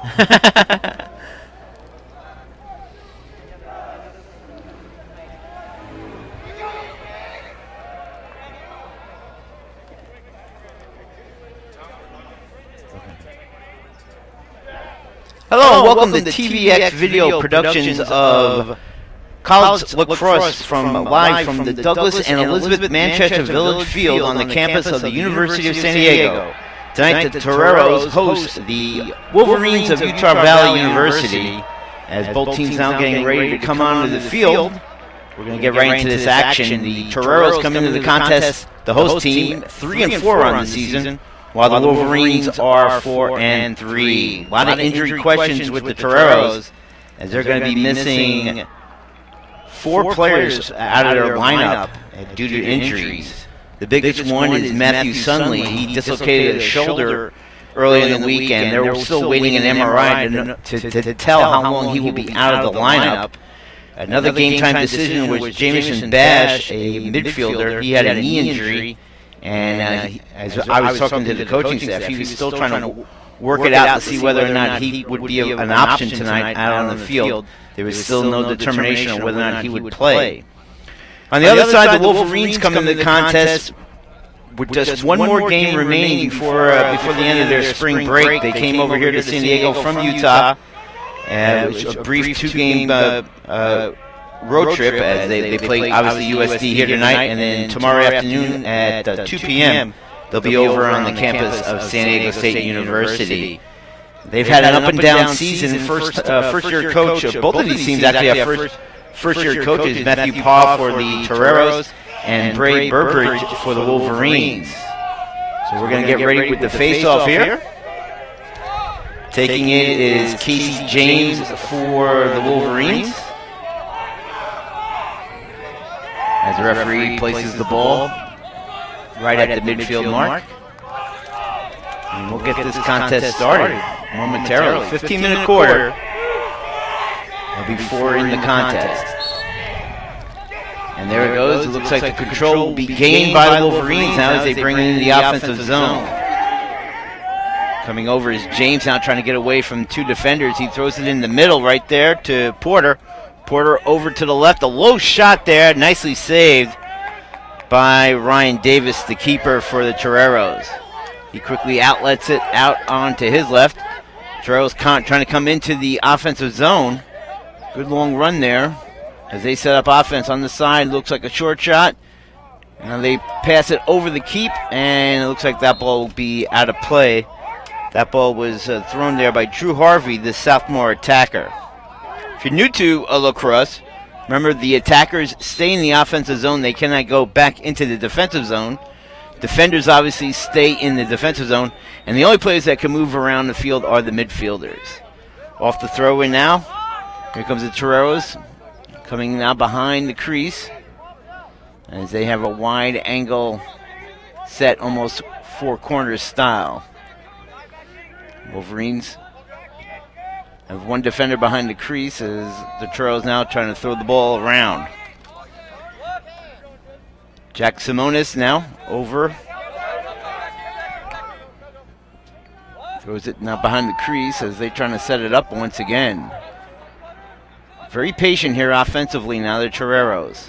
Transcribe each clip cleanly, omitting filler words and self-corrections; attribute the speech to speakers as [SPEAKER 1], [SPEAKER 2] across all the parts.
[SPEAKER 1] Hello, and welcome to TVX Video Productions of College Lacrosse live from the Douglas and Elizabeth Manchester Village Field on the campus of the University of San Diego. Tonight, the Toreros host the Wolverines of Utah Valley University. As both teams now getting ready to come onto the field, we're going to get right into this action. The Toreros come into the contest, the host team, 3-4 on the season, while the Wolverines are 4-3. A lot of injury questions with the Toreros, as they're going to be missing 4 players out of their lineup due to injuries. The biggest one is Matthew Sunley. He dislocated his shoulder early in the week, and they're still waiting an MRI to tell how long he will be out of the lineup. Another game-time decision was Jamison Bash, a midfielder. He had a knee injury. And as I was talking to the coaching staff, he was still trying to work it out to see whether or not he would be an option tonight out on the field. There was still no determination on whether or not he would play. On the other side, the Wolverines come into the contest with just one more game remaining before the end of their spring break. They came over here to San Diego from Utah. It was a brief 2-game road trip as they play obviously USD here tonight, and then tomorrow afternoon at 2 p.m. they'll be over on the campus of San Diego State University. They've had an up-and-down season. First-year coach of both of these teams actually have first-year coaches, Matthew Paul for the Toreros and Bray Burbridge for the Wolverines. So we're going to get ready with the face-off here. Taking it is Casey James for the Wolverines, as the referee places the ball right at the midfield mark. And we'll get this contest started momentarily. 15-minute quarter. There'll be 4 in the contest. And there it goes. It looks like the control will be gained by the Wolverines now as they bring in the offensive zone. Coming over is James now trying to get away from 2 defenders. He throws it in the middle right there to Porter. Porter over to the left, a low shot there, nicely saved by Ryan Davis, the keeper for the Toreros. He quickly outlets it out onto his left. Toreros trying to come into the offensive zone. Good long run there as they set up offense on the side. Looks like a short shot. Now they pass it over the keep, and it looks like that ball will be out of play. That ball was thrown there by Drew Harvey, the sophomore attacker. If you're new to lacrosse, remember the attackers stay in the offensive zone. They cannot go back into the defensive zone. Defenders obviously stay in the defensive zone, and the only players that can move around the field are the midfielders. Off the throw-in now. Here comes the Toreros, coming now behind the crease, as they have a wide angle set, almost 4 corners style. Wolverines have 1 defender behind the crease as the Toreros now trying to throw the ball around. Jack Simonis now over. Throws it now behind the crease as they're trying to set it up once again. Very patient here offensively now, the Toreros.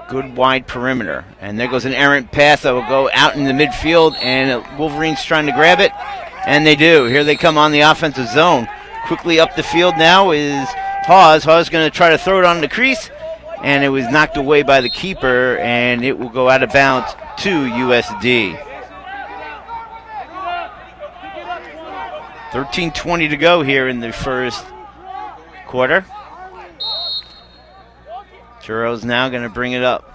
[SPEAKER 1] Good wide perimeter. And there goes an errant pass that will go out in the midfield, and Wolverines trying to grab it. And they do. Here they come on the offensive zone. Quickly up the field now is Hawes. Hawes going to try to throw it on the crease, and it was knocked away by the keeper, and it will go out of bounds to USD. 13:20 to go here in the first quarter. Toreros now going to bring it up.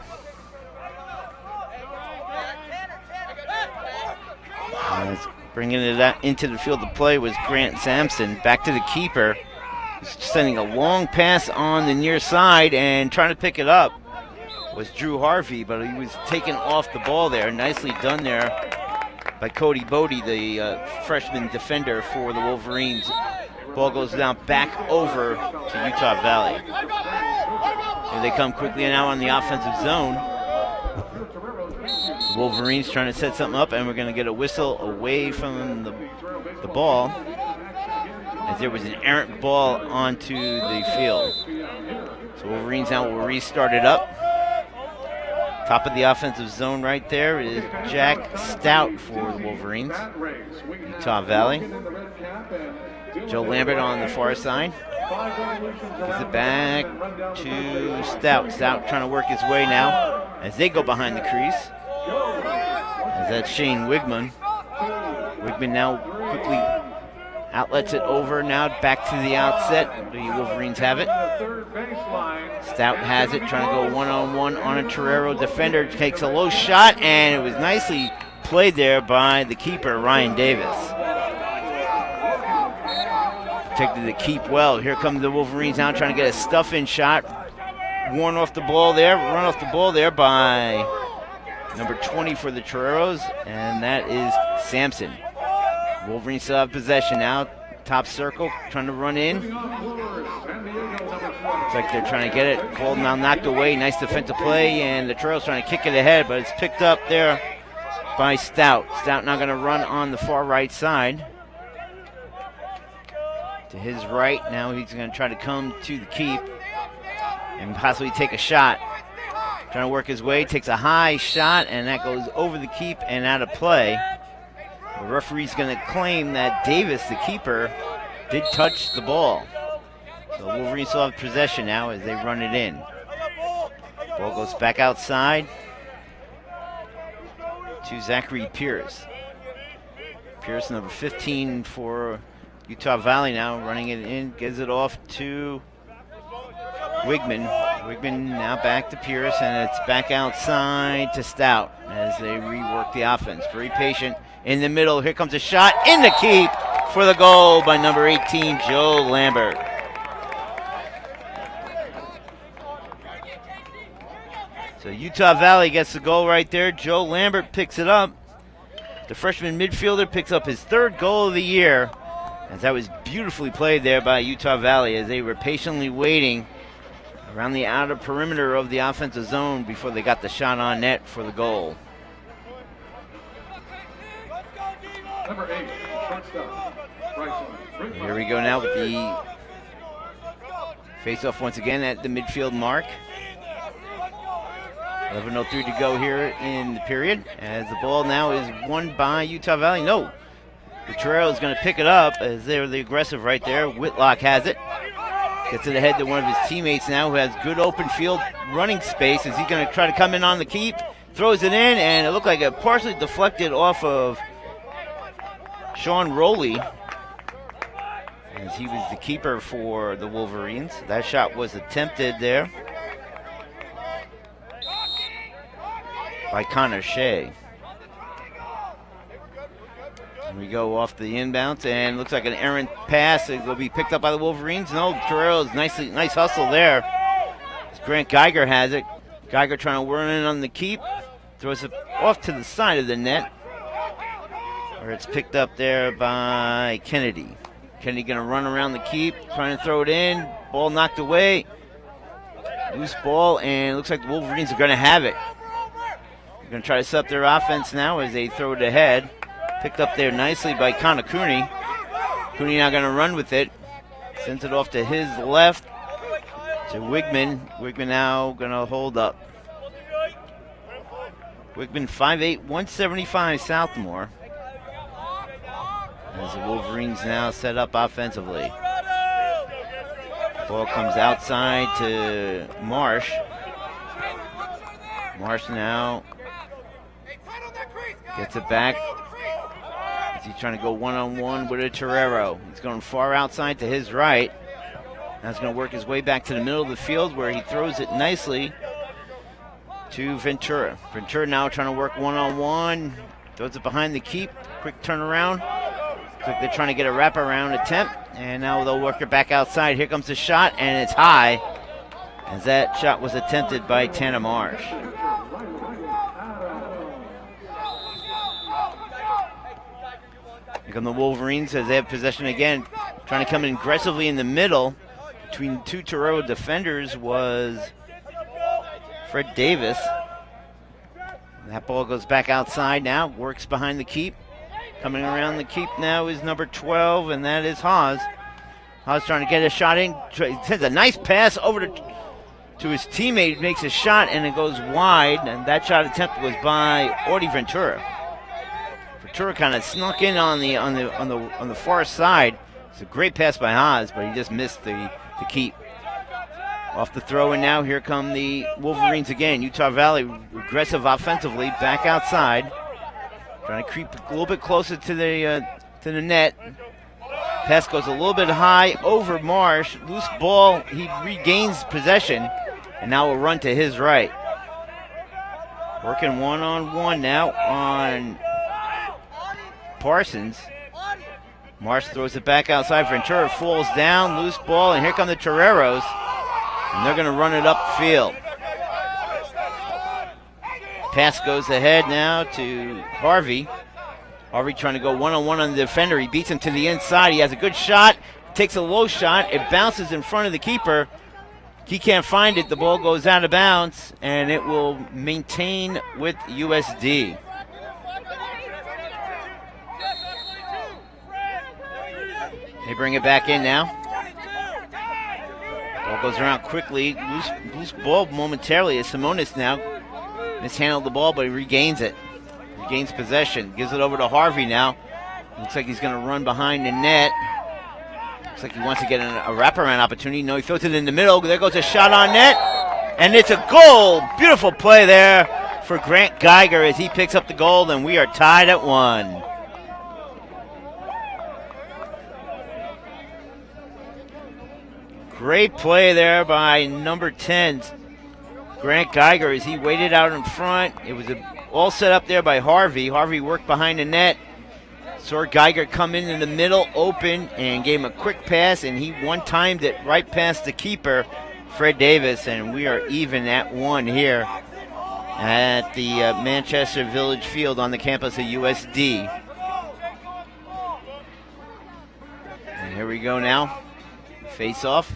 [SPEAKER 1] Bringing it out into the field of play was Grant Sampson. Back to the keeper. He's sending a long pass on the near side, and trying to pick it up was Drew Harvey, but he was taken off the ball there. Nicely done there by Cody Bodie, the freshman defender for the Wolverines. Ball goes down back over to Utah Valley. Here they come quickly now on the offensive zone. The Wolverines trying to set something up, and we're going to get a whistle away from the ball, as there was an errant ball onto the field. So Wolverines now will restart it up. Top of the offensive zone right there is Jack Stout for the Wolverines. Utah Valley. Joe Lambert on the far side. Gives it back to Stout. Stout trying to work his way now as they go behind the crease. As that's Shane Wigman. Wigman now quickly outlets it over now back to the outset. The Wolverines have it. Stout has it, trying to go one-on-one on a Torero defender. Takes a low shot, and it was nicely played there by the keeper, Ryan Davis. Protected the keep well. Here come the Wolverines now trying to get a stuff-in shot. Run off the ball there by number 20 for the Toreros, and that is Sampson. Wolverines still have possession now. Top circle, trying to run in. Looks like they're trying to get it. Ball now knocked away. Nice defensive play, and the Toreros trying to kick it ahead, but it's picked up there by Stout. Stout now going to run on the far right side. To his right, now he's going to try to come to the keep and possibly take a shot. Trying to work his way, takes a high shot, and that goes over the keep and out of play. The referee's going to claim that Davis, the keeper, did touch the ball. So Wolverines still have possession now as they run it in. Ball goes back outside to Zachary Pierce. Pierce, number 15 for Utah Valley now, running it in, gives it off to Wigman. Wigman now back to Pierce, and it's back outside to Stout as they rework the offense. Very patient in the middle. Here comes a shot in the keep for the goal by number 18, Joe Lambert. So Utah Valley gets the goal right there. Joe Lambert picks it up. The freshman midfielder picks up his third goal of the year, as that was beautifully played there by Utah Valley as they were patiently waiting around the outer perimeter of the offensive zone before they got the shot on net for the goal.
[SPEAKER 2] Number 8, shortstop.
[SPEAKER 1] Here we go now with the face-off once again at the midfield mark. 11:03 to go here in the period, as the ball now is won by Utah Valley. No, the Torero is going to pick it up as they're the aggressive right there. Whitlock has it. Gets it ahead to one of his teammates now who has good open field running space. Is he going to try to come in on the keep? Throws it in, and it looked like it partially deflected off of Sean Rowley, as he was the keeper for the Wolverines. That shot was attempted there by Connor Shea. And we go off the inbounds, and looks like an errant pass. It will be picked up by the Wolverines. No, Torero's nice hustle there. Grant Geiger has it. Geiger trying to run in on the keep. Throws it off to the side of the net, where it's picked up there by Kennedy. Kennedy going to run around the keep, trying to throw it in. Ball knocked away. Loose ball, and it looks like the Wolverines are going to have it. They're going to try to set up their offense now as they throw it ahead. Picked up there nicely by Connor Cooney. Cooney now going to run with it. Sends it off to his left to Wigman. Wigman now going to hold up. Wigman 5'8", 175 Southmore. As the Wolverines now set up offensively. Ball comes outside to Marsh. Marsh now gets it back. He's trying to go one-on-one with a Torero. He's going far outside to his right. Now he's going to work his way back to the middle of the field where he throws it nicely to Ventura. Ventura now trying to work one-on-one. Throws it behind the keep. Quick turnaround. Looks like they're trying to get a wraparound attempt. And now they'll work it back outside. Here comes the shot, and it's high, as that shot was attempted by Tanner Marsh. Here come the Wolverines as they have possession again. Trying to come in aggressively in the middle. Between two Torero defenders was Fred Davis. That ball goes back outside now, works behind the keep. Coming around the keep now is number 12, and that is Haas. Haas trying to get a shot in. Sends a nice pass over to his teammate, makes a shot, and it goes wide. And that shot attempt was by Audie Ventura. Ventura kind of snuck in on the far side. It's a great pass by Haas, but he just missed the keep. Off the throw, and now here come the Wolverines again. Utah Valley aggressive offensively, back outside, trying to creep a little bit closer to the net. Pass goes a little bit high over Marsh. Loose ball. He regains possession, and now will run to his right. Working one-on-one now on Parsons. Marsh throws it back outside. Ventura falls down. Loose ball, and here come the Toreros. And they're going to run it upfield. Pass goes ahead now to Harvey. Harvey trying to go one-on-one on the defender. He beats him to the inside. He has a good shot. Takes a low shot. It bounces in front of the keeper. He can't find it. The ball goes out of bounds, and it will maintain with USD. They bring it back in now. Ball goes around quickly. Loose ball momentarily as Simonis now mishandled the ball, but he regains it. Regains possession. Gives it over to Harvey now. Looks like he's going to run behind the net. Looks like he wants to get a wraparound opportunity. No, he throws it in the middle. There goes a shot on net. And it's a goal. Beautiful play there for Grant Geiger as he picks up the goal, and we are tied at 1. Great play there by number 10, Grant Geiger, as he waited out in front. It was all set up there by Harvey. Harvey worked behind the net. Saw Geiger come in the middle, open, and gave him a quick pass, and he one-timed it right past the keeper, Fred Davis, and we are even at 1 here at the Manchester Village Field on the campus of USD. And here we go now. Face off.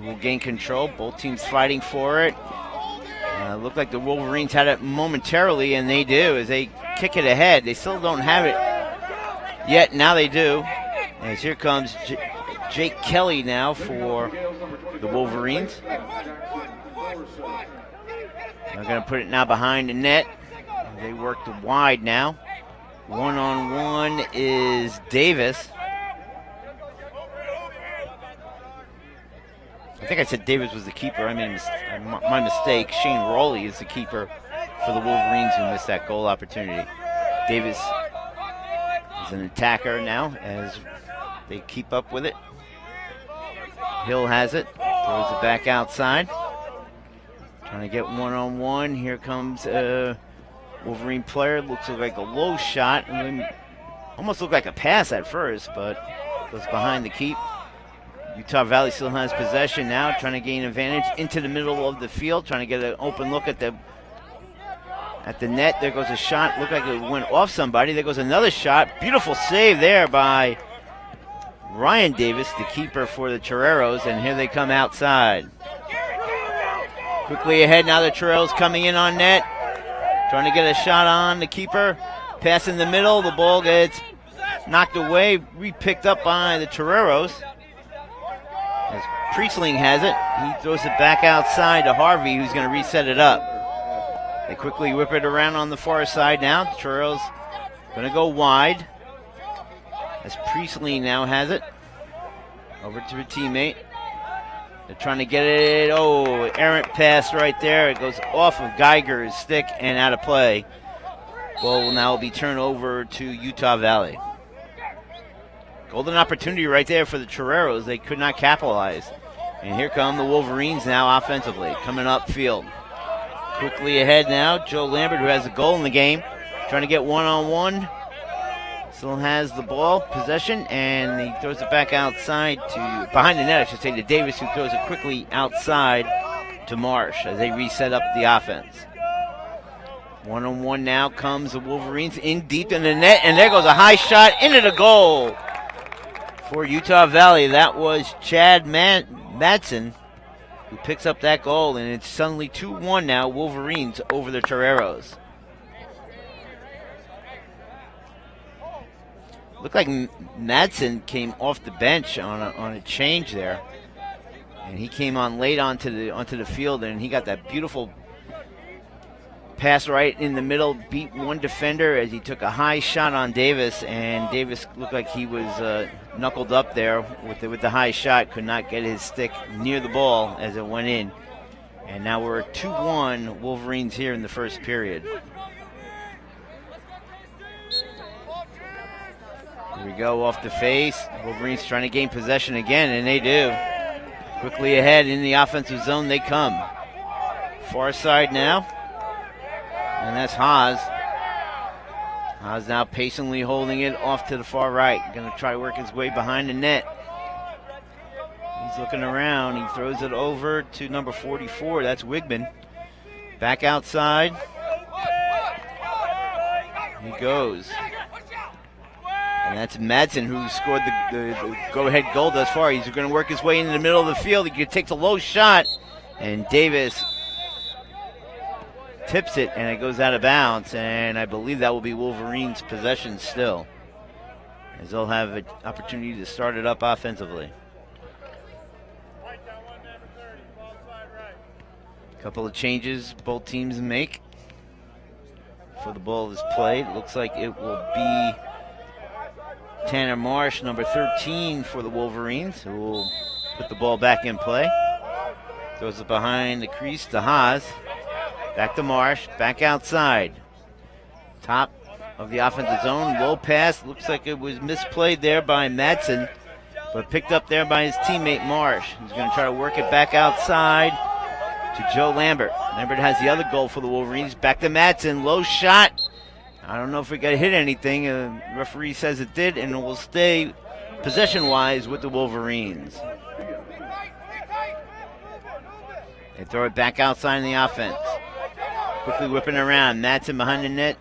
[SPEAKER 1] We'll gain control. Both teams fighting for it. Looked like the Wolverines had it momentarily, and they do as they kick it ahead. They still don't have it yet. Now they do. As here comes Jake Kelly now for the Wolverines. They're going to put it now behind the net. They work wide now. One-on-one is Davis. I think I said Davis was the keeper. I mean, my mistake. Shane Rowley is the keeper for the Wolverines who missed that goal opportunity. Davis is an attacker now as they keep up with it. Hill has it. Throws it back outside. Trying to get one-on-one. Here comes a Wolverine player. Looks like a low shot. Almost looked like a pass at first, but goes behind the keep. Utah Valley still has possession now, trying to gain advantage into the middle of the field, trying to get an open look at the net. There goes a shot. Looked like it went off somebody. There goes another shot. Beautiful save there by Ryan Davis, the keeper for the Toreros, and here they come outside. Quickly ahead now, the Toreros coming in on net, trying to get a shot on the keeper. Pass in the middle. The ball gets knocked away, re-picked up by the Toreros. As Priestling has it, he throws it back outside to Harvey, who's going to reset it up. They quickly whip it around on the far side now. The Toreros going to go wide. As Priestling now has it. Over to a teammate. They're trying to get it. Oh, errant pass right there. It goes off of Geiger's stick and out of play. Ball will now be turned over to Utah Valley. Golden opportunity right there for the Toreros. They could not capitalize. And here come the Wolverines now offensively, coming upfield. Quickly ahead now, Joe Lambert, who has a goal in the game, trying to get one-on-one. Still has the ball, possession, and he throws it back outside to, behind the net, I should say, to Davis, who throws it quickly outside to Marsh as they reset up the offense. One-on-one now comes the Wolverines in deep in the net, and there goes a high shot into the goal. For Utah Valley, that was Chad Madsen who picks up that goal, and it's suddenly 2-1 now, Wolverines over the Toreros. Looked like Madsen came off the bench on a change there, and he came on late onto the field, and he got that beautiful pass right in the middle, beat one defender as he took a high shot on Davis, and Davis looked like he was knuckled up there with the high shot, could not get his stick near the ball as it went in. And now we're at 2-1 Wolverines here in the first period. Here we go off the face. Wolverines trying to gain possession again, and they do. Quickly ahead in the offensive zone they come. Far side now. And that's Haas. Haas now patiently holding it off to the far right. Going to try to work his way behind the net. He's looking around. He throws it over to number 44. That's Wigman. Back outside. He goes. And that's Madsen who scored the go-ahead goal thus far. He's going to work his way into the middle of the field. He takes a low shot, and Davis tips it, and it goes out of bounds. And I believe that will be Wolverines' possession still, as they'll have an opportunity to start it up offensively. A couple of changes both teams make before the ball is played. Looks like it will be Tanner Marsh, number 13 for the Wolverines, who will put the ball back in play. Throws it behind the crease to Haas. Back to Marsh, back outside. Top of the offensive zone, low pass. Looks like it was misplayed there by Madsen, but picked up there by his teammate Marsh. He's going to try to work it back outside to Joe Lambert. Lambert has the other goal for the Wolverines. Back to Madsen, low shot. I don't know if it got hit anything. Referee says it did, and it will stay possession-wise with the Wolverines. They throw it back outside in the offense. Quickly whipping around. Madsen behind the net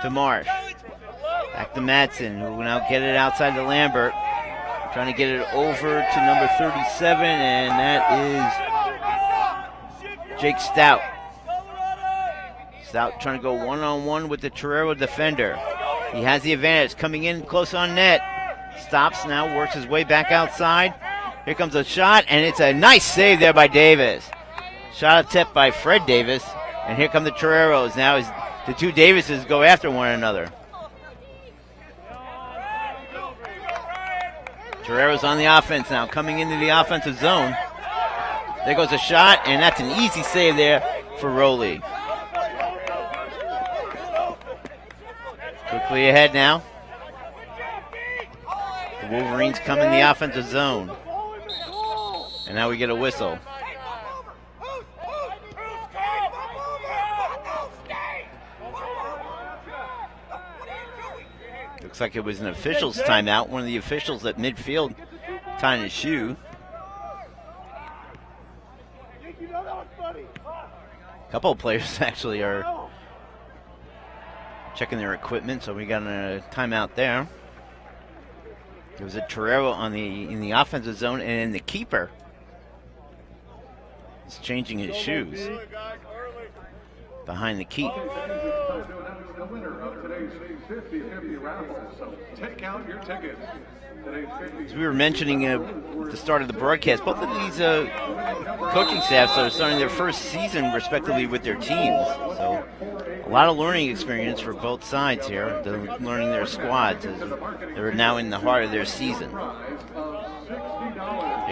[SPEAKER 1] to Marsh. Back to Madsen, who will now get it outside to Lambert. Trying to get it over to number 37, and that is Jake Stout. Stout trying to go one-on-one with the Torero defender. He has the advantage, coming in close on net. Stops now, works his way back outside. Here comes a shot, and it's a nice save there by Davis. Shot attempt by Fred Davis, and here come the Toreros. Now as the two Davises go after one another. Toreros on the offense now, coming into the offensive zone. There goes a shot, and that's an easy save there for Rowley. Quickly ahead now. The Wolverines come in the offensive zone. And now we get a whistle. Looks like it was an official's timeout. One of the officials at midfield tying his shoe. A couple of players actually are checking their equipment, so we got a timeout there. There was a Torero in the offensive zone, and the keeper is changing his shoes behind the keep.
[SPEAKER 2] The winner of today's 50-50 raffle, so take out your tickets.
[SPEAKER 1] As we were mentioning at the start of the broadcast, both of these coaching staffs are starting their first season respectively with their teams. So a lot of learning experience for both sides here. They're learning their squads as they're now in the heart of their season. Here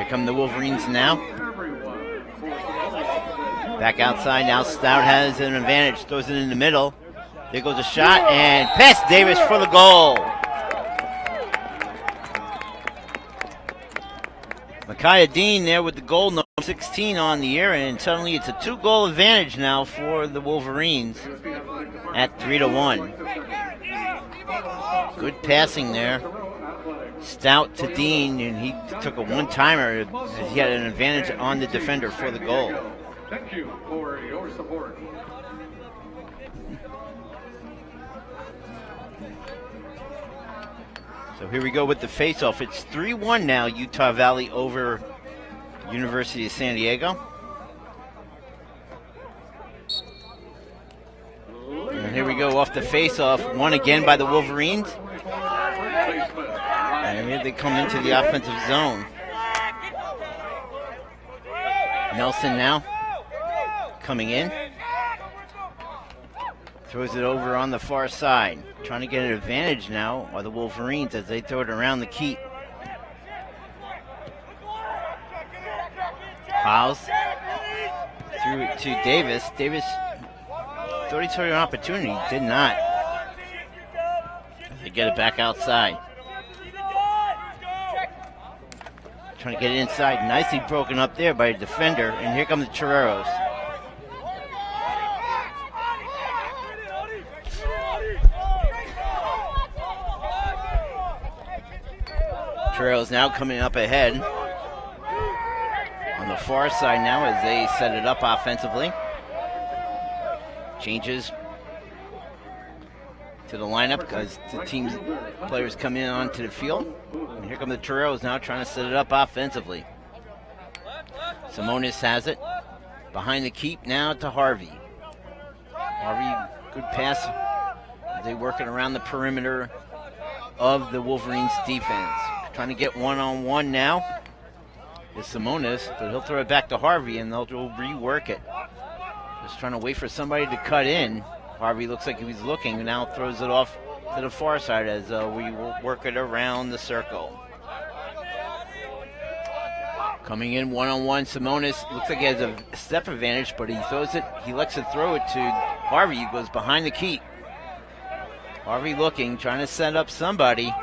[SPEAKER 1] come the Wolverines now. Back outside now. Stout has an advantage, throws it in the middle. There goes a shot, and pass Davis for the goal. Micaiah Dean there with the goal, number 16 on the year, and suddenly it's a 2-goal advantage now for the Wolverines at 3-1. Good passing there. Stout to Dean, and he took a one-timer as he had an advantage on the defender for the goal.
[SPEAKER 2] Thank you for your support.
[SPEAKER 1] So here we go with the face-off. It's 3-1 now, Utah Valley over University of San Diego. we go, off the face-off. Won again by the Wolverines. And here they come into the offensive zone. Nelson now coming in. Throws it over on the far side. Trying to get an advantage now are the Wolverines as they throw it around the keep. Hiles threw it to Davis. Davis thought he saw an opportunity, did not. They get it back outside. Trying to get it inside. Nicely broken up there by a defender. And here comes the Toreros. Toreros now coming up ahead. On the far side now as they set it up offensively. Changes to the lineup because the team's players come in onto the field. And here come the Toreros now trying to set it up offensively. Simonis has it. Behind the keep now to Harvey. Harvey, good pass. They working around the perimeter of the Wolverines defense. Trying to get one-on-one now is Simonis, but he'll throw it back to Harvey and they'll rework it. Just trying to wait for somebody to cut in. Harvey looks like he was looking and now throws it off to the far side as we work it around the circle. Coming in one-on-one, Simonis looks like he has a step advantage, but he throws it. He likes to throw it to Harvey. He goes behind the keep. Harvey looking, trying to set up somebody.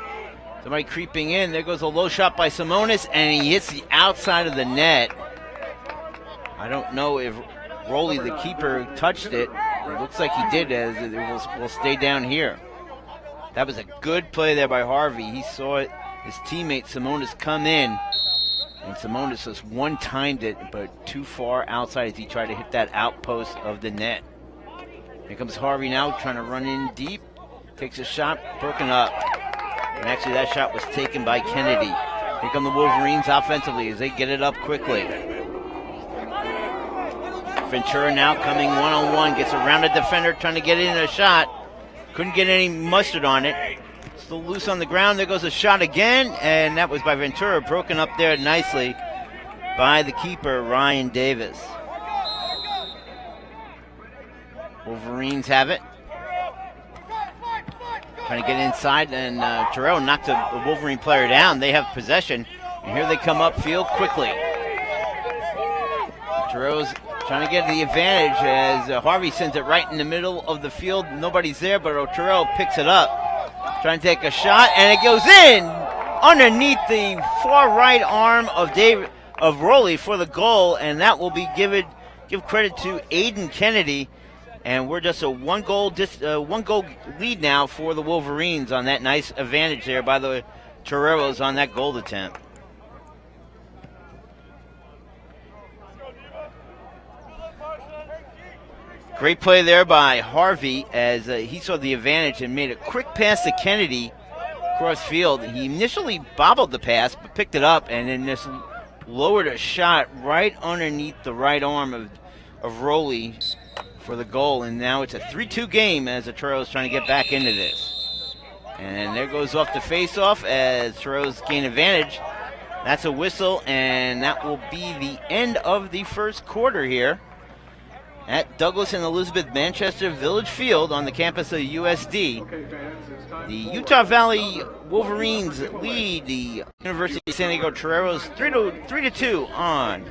[SPEAKER 1] Somebody creeping in. There goes a low shot by Simonis, and he hits the outside of the net. I don't know if Rowley, the keeper, touched it. It looks like he did, as it will stay down here. That was a good play there by Harvey. He saw it, his teammate Simonis come in, and Simonis just one-timed it, but too far outside as he tried to hit that outpost of the net. Here comes Harvey now, trying to run in deep. Takes a shot, broken up. And actually that shot was taken by Kennedy. Here come the Wolverines offensively as they get it up quickly. Ventura now coming one-on-one, gets around a defender, trying to get in a shot. Couldn't get any mustard on it. Still loose on the ground. There goes a shot again, and that was by Ventura, broken up there nicely by the keeper, Ryan Davis. Wolverines have it. Trying to get inside, and Terrell knocked a Wolverine player down. They have possession, and here they come upfield quickly. Terrell's trying to get the advantage as Harvey sends it right in the middle of the field. Nobody's there, but Terrell picks it up. Trying to take a shot, and it goes in underneath the far right arm of Rowley for the goal, and that will be give credit to Aiden Kennedy. And we're just a one goal lead now for the Wolverines on that nice advantage there by the Toreros on that goal attempt. Great play there by Harvey as he saw the advantage and made a quick pass to Kennedy across field. He initially bobbled the pass but picked it up and then just lowered a shot right underneath the right arm of Rowley for the goal, and now it's a 3-2 game as the Toreros trying to get back into this. And there goes off the face-off as Toreros gain advantage. That's a whistle, and that will be the end of the first quarter here at Douglas and Elizabeth Manchester Village Field on the campus of USD. The Utah Valley Wolverines lead the University of San Diego Toreros 3-2 on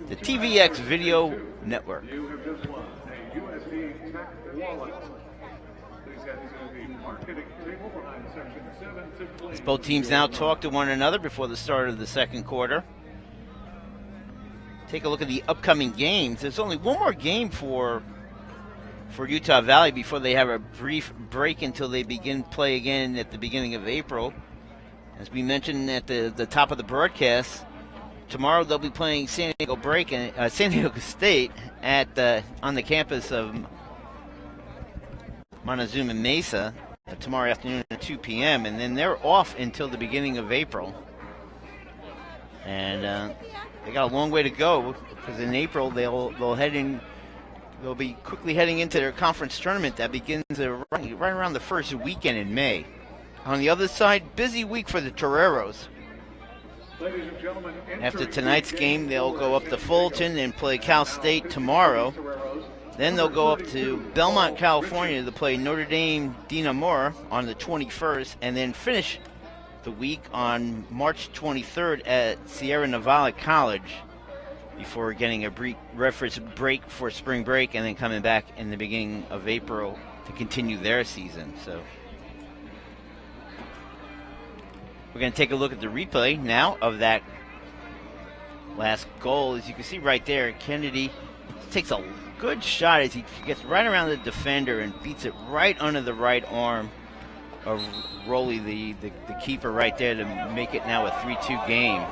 [SPEAKER 1] the TVX Video Network.
[SPEAKER 2] USD Tech Wallet. Please head to the marketing table behind section 7 to claim.
[SPEAKER 1] Both teams now talk to one another before the start of the second quarter. Take a look at the upcoming games. There's only one more game for Utah Valley before they have a brief break until they begin play again at the beginning of April. As we mentioned at the top of the broadcast, tomorrow they'll be playing San Diego State on the campus of Montezuma Mesa tomorrow afternoon at 2 p.m. and then they're off until the beginning of April. And they got a long way to go because in April they'll head in they'll be quickly heading into their conference tournament that begins right around the first weekend in May. On the other side, busy week for the Toreros.
[SPEAKER 2] Ladies and gentlemen,
[SPEAKER 1] After tonight's game, they'll go up to Fulton and play Cal State tomorrow. Then they'll go up to Belmont, California to play Notre Dame Dinamore on the 21st, and then finish the week on March 23rd at Sierra Nevada College before getting a brief reference break for spring break and then coming back in the beginning of April to continue their season. So we're going to take a look at the replay now of that last goal. As you can see right there, Kennedy takes a good shot as he gets right around the defender and beats it right under the right arm of Rowley, the keeper right there, to make it now a 3-2 game.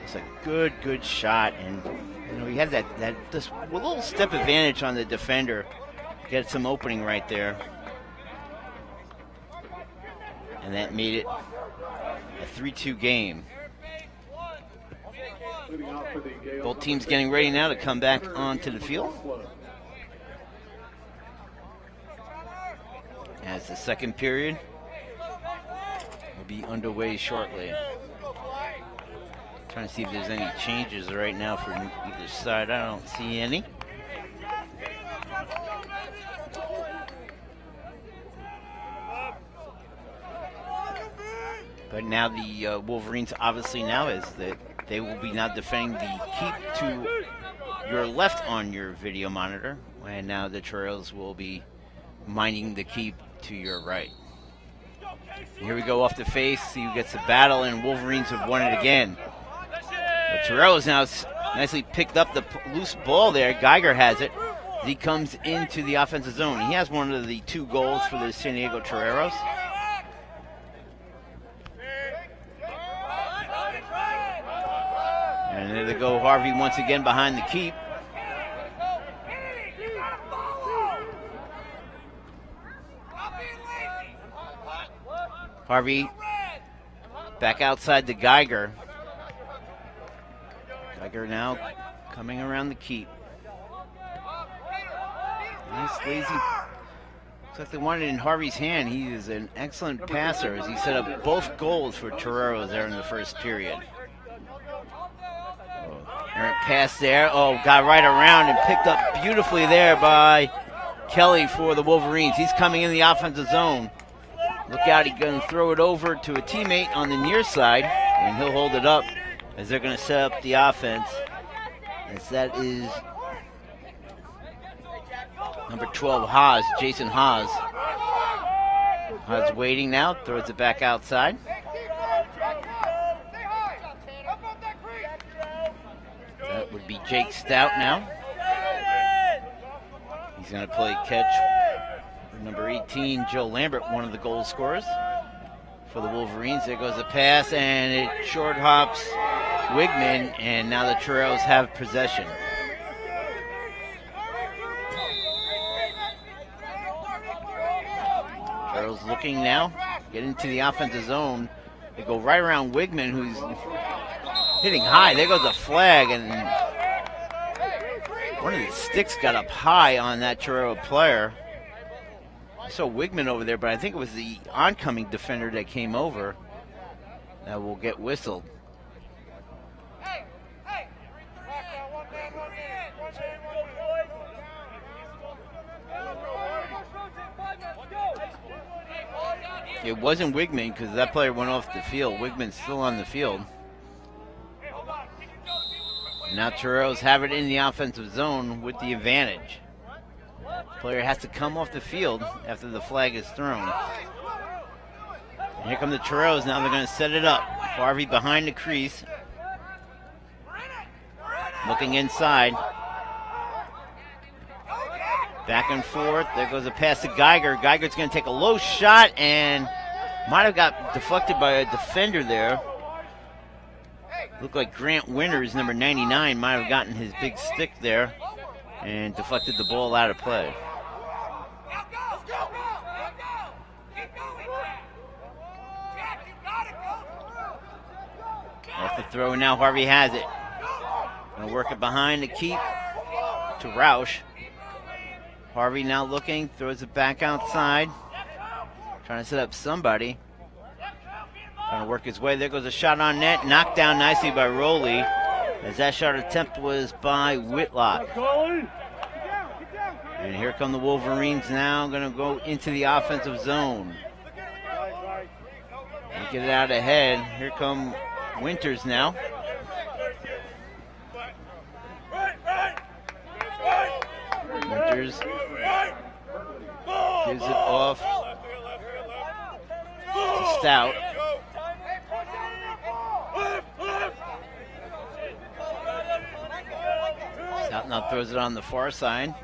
[SPEAKER 1] It's a good shot, and he had that this little step advantage on the defender, get some opening right there, and that made it a 3-2 game. Both teams getting ready now to come back onto the field as the second period will be underway shortly. Trying to see if there's any changes right now for either side. I don't see any. But now the Wolverines obviously now is that they will be now defending the keep to your left on your video monitor, and now the Trails will be minding the keep to your right. Here we go off the face, see who gets the battle, and Wolverines have won it again. The Trails now nicely picked up the loose ball there. Geiger has it. He comes into the offensive zone. He has one of the 2 goals for the San Diego Toreros. And there they go, Harvey once again behind the keep. Harvey back outside to Geiger. Geiger now coming around the keep. Nice lazy. Looks like they wanted it in Harvey's hand. He is an excellent passer as he set up both goals for Toreros there in the first period. Errant pass there. Oh, got right around and picked up beautifully there by Kelly for the Wolverines. He's coming in the offensive zone. Look out, he's going to throw it over to a teammate on the near side, and he'll hold it up as they're going to set up the offense. As that is number 12, Haas, Jason Haas. Haas waiting now, throws it back outside. That would be Jake Stout now. He's going to play catch for number 18, Joe Lambert, one of the goal scorers for the Wolverines. There goes the pass, and it short hops Wigman, and now the Toreros have possession. Toreros looking now, get into the offensive zone. They go right around Wigman, who's hitting high. There goes the flag, and one of the sticks got up high on that Torero player. I saw Wigman over there, but I think it was the oncoming defender that came over that will get whistled. It wasn't Wigman because that player went off the field. Wigman's still on the field. Now Toreros have it in the offensive zone with the advantage. Player has to come off the field after the flag is thrown. And here come the Toreros. Now they're going to set it up. Harvey behind the crease. Looking inside. Back and forth. There goes a pass to Geiger. Geiger's going to take a low shot and might have got deflected by a defender there. Looked like Grant Winters, number 99, might have gotten his big stick there and deflected the ball out of play. Off the throw, now Harvey has it. Gonna work it behind the keep. to Roush. Harvey now looking, throws it back outside. Trying to set up somebody. Trying to work his way. There goes a shot on net. Knocked down nicely by Rowley. As that shot attempt was by Whitlock. And here come the Wolverines now. Going to go into the offensive zone. And get it out ahead. Here come Winters now. Winters gives it off to Stout. Stout now throws it on the far side.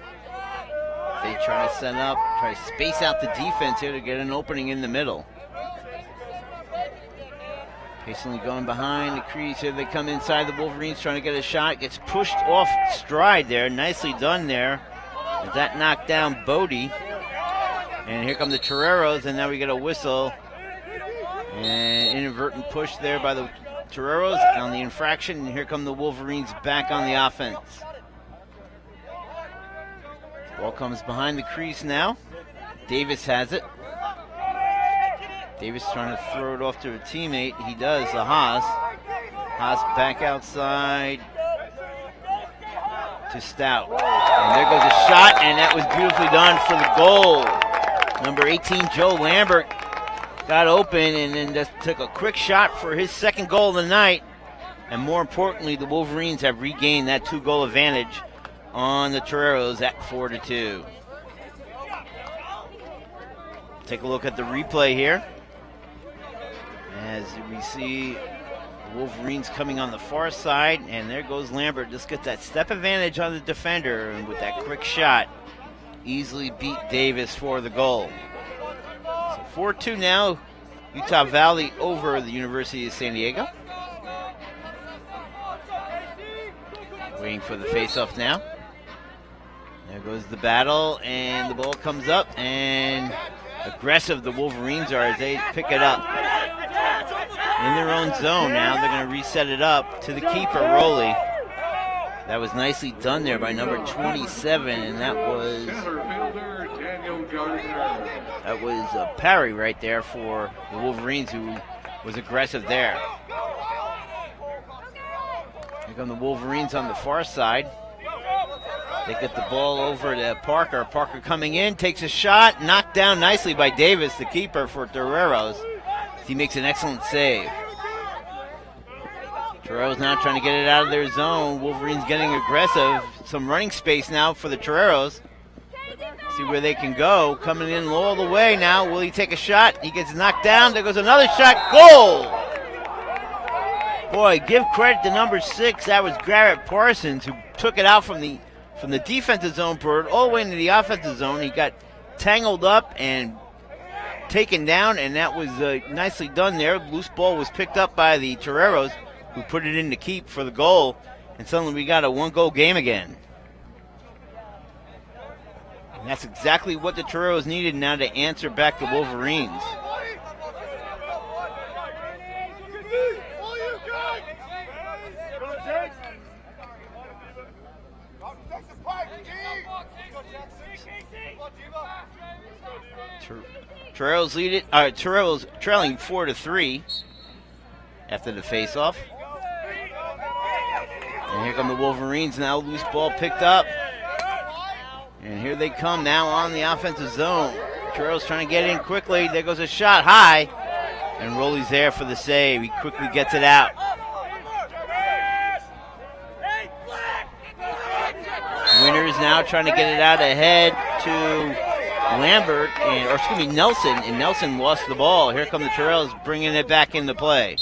[SPEAKER 1] They try to set up, try to space out the defense here to get an opening in the middle. Patiently going behind the crease here. They come inside the Wolverines trying to get a shot. Gets pushed off stride there. Nicely done there. As that knocked down Bodie. And here come the Toreros, and now we get a whistle. And inadvertent push there by the Toreros on the infraction. And here come the Wolverines back on the offense. Ball comes behind the crease now. Davis has it. Davis trying to throw it off to a teammate. He does, the Haas. Haas back outside to Stout. And there goes a shot, and that was beautifully done for the goal. Number 18, Joe Lambert, got open and then just took a quick shot for his second goal of the night. And more importantly, the Wolverines have regained that 2-goal advantage on the Toreros at 4-2. Take a look at the replay here. As we see the Wolverines coming on the far side, and there goes Lambert. Just get that step advantage on the defender, and with that quick shot, easily beat Davis for the goal. So 4-2 now, Utah Valley over the University of San Diego. Waiting for the face-off now. There goes the battle, and the ball comes up, and aggressive the Wolverines are as they pick it up. In their own zone now, they're going to reset it up to the keeper, Rowley. That was nicely done there by number 27, and that was a parry right there for the Wolverines, who was aggressive there. Here come the Wolverines on the far side. They get the ball over to Parker. Parker coming in, takes a shot, knocked down nicely by Davis, the keeper for Toreros. He makes an excellent save. Toreros now trying to get it out of their zone. Wolverines getting aggressive. Some running space now for the Toreros. See where they can go. Coming in all the way now. Will he take a shot? He gets knocked down. There goes another shot. Goal! Boy, give credit to number 6. That was Garrett Parsons, who took it out from the defensive zone, brought it all the way into the offensive zone. He got tangled up and taken down, and that was nicely done there. Loose ball was picked up by the Toreros, who put it in to keep for the goal, and suddenly we got a 1-goal game again. And that's exactly what the Toreros needed now to answer back the Wolverines. Toreros lead it. Toreros trailing 4-3 after the face-off. And here come the Wolverines now. Loose ball picked up. And here they come now on the offensive zone. Toreros trying to get in quickly. There goes a shot high. And Rowley's there for the save. He quickly gets it out. Winters now trying to get it out ahead to Nelson, and Nelson lost the ball. Here come the Toreros bringing it back into play.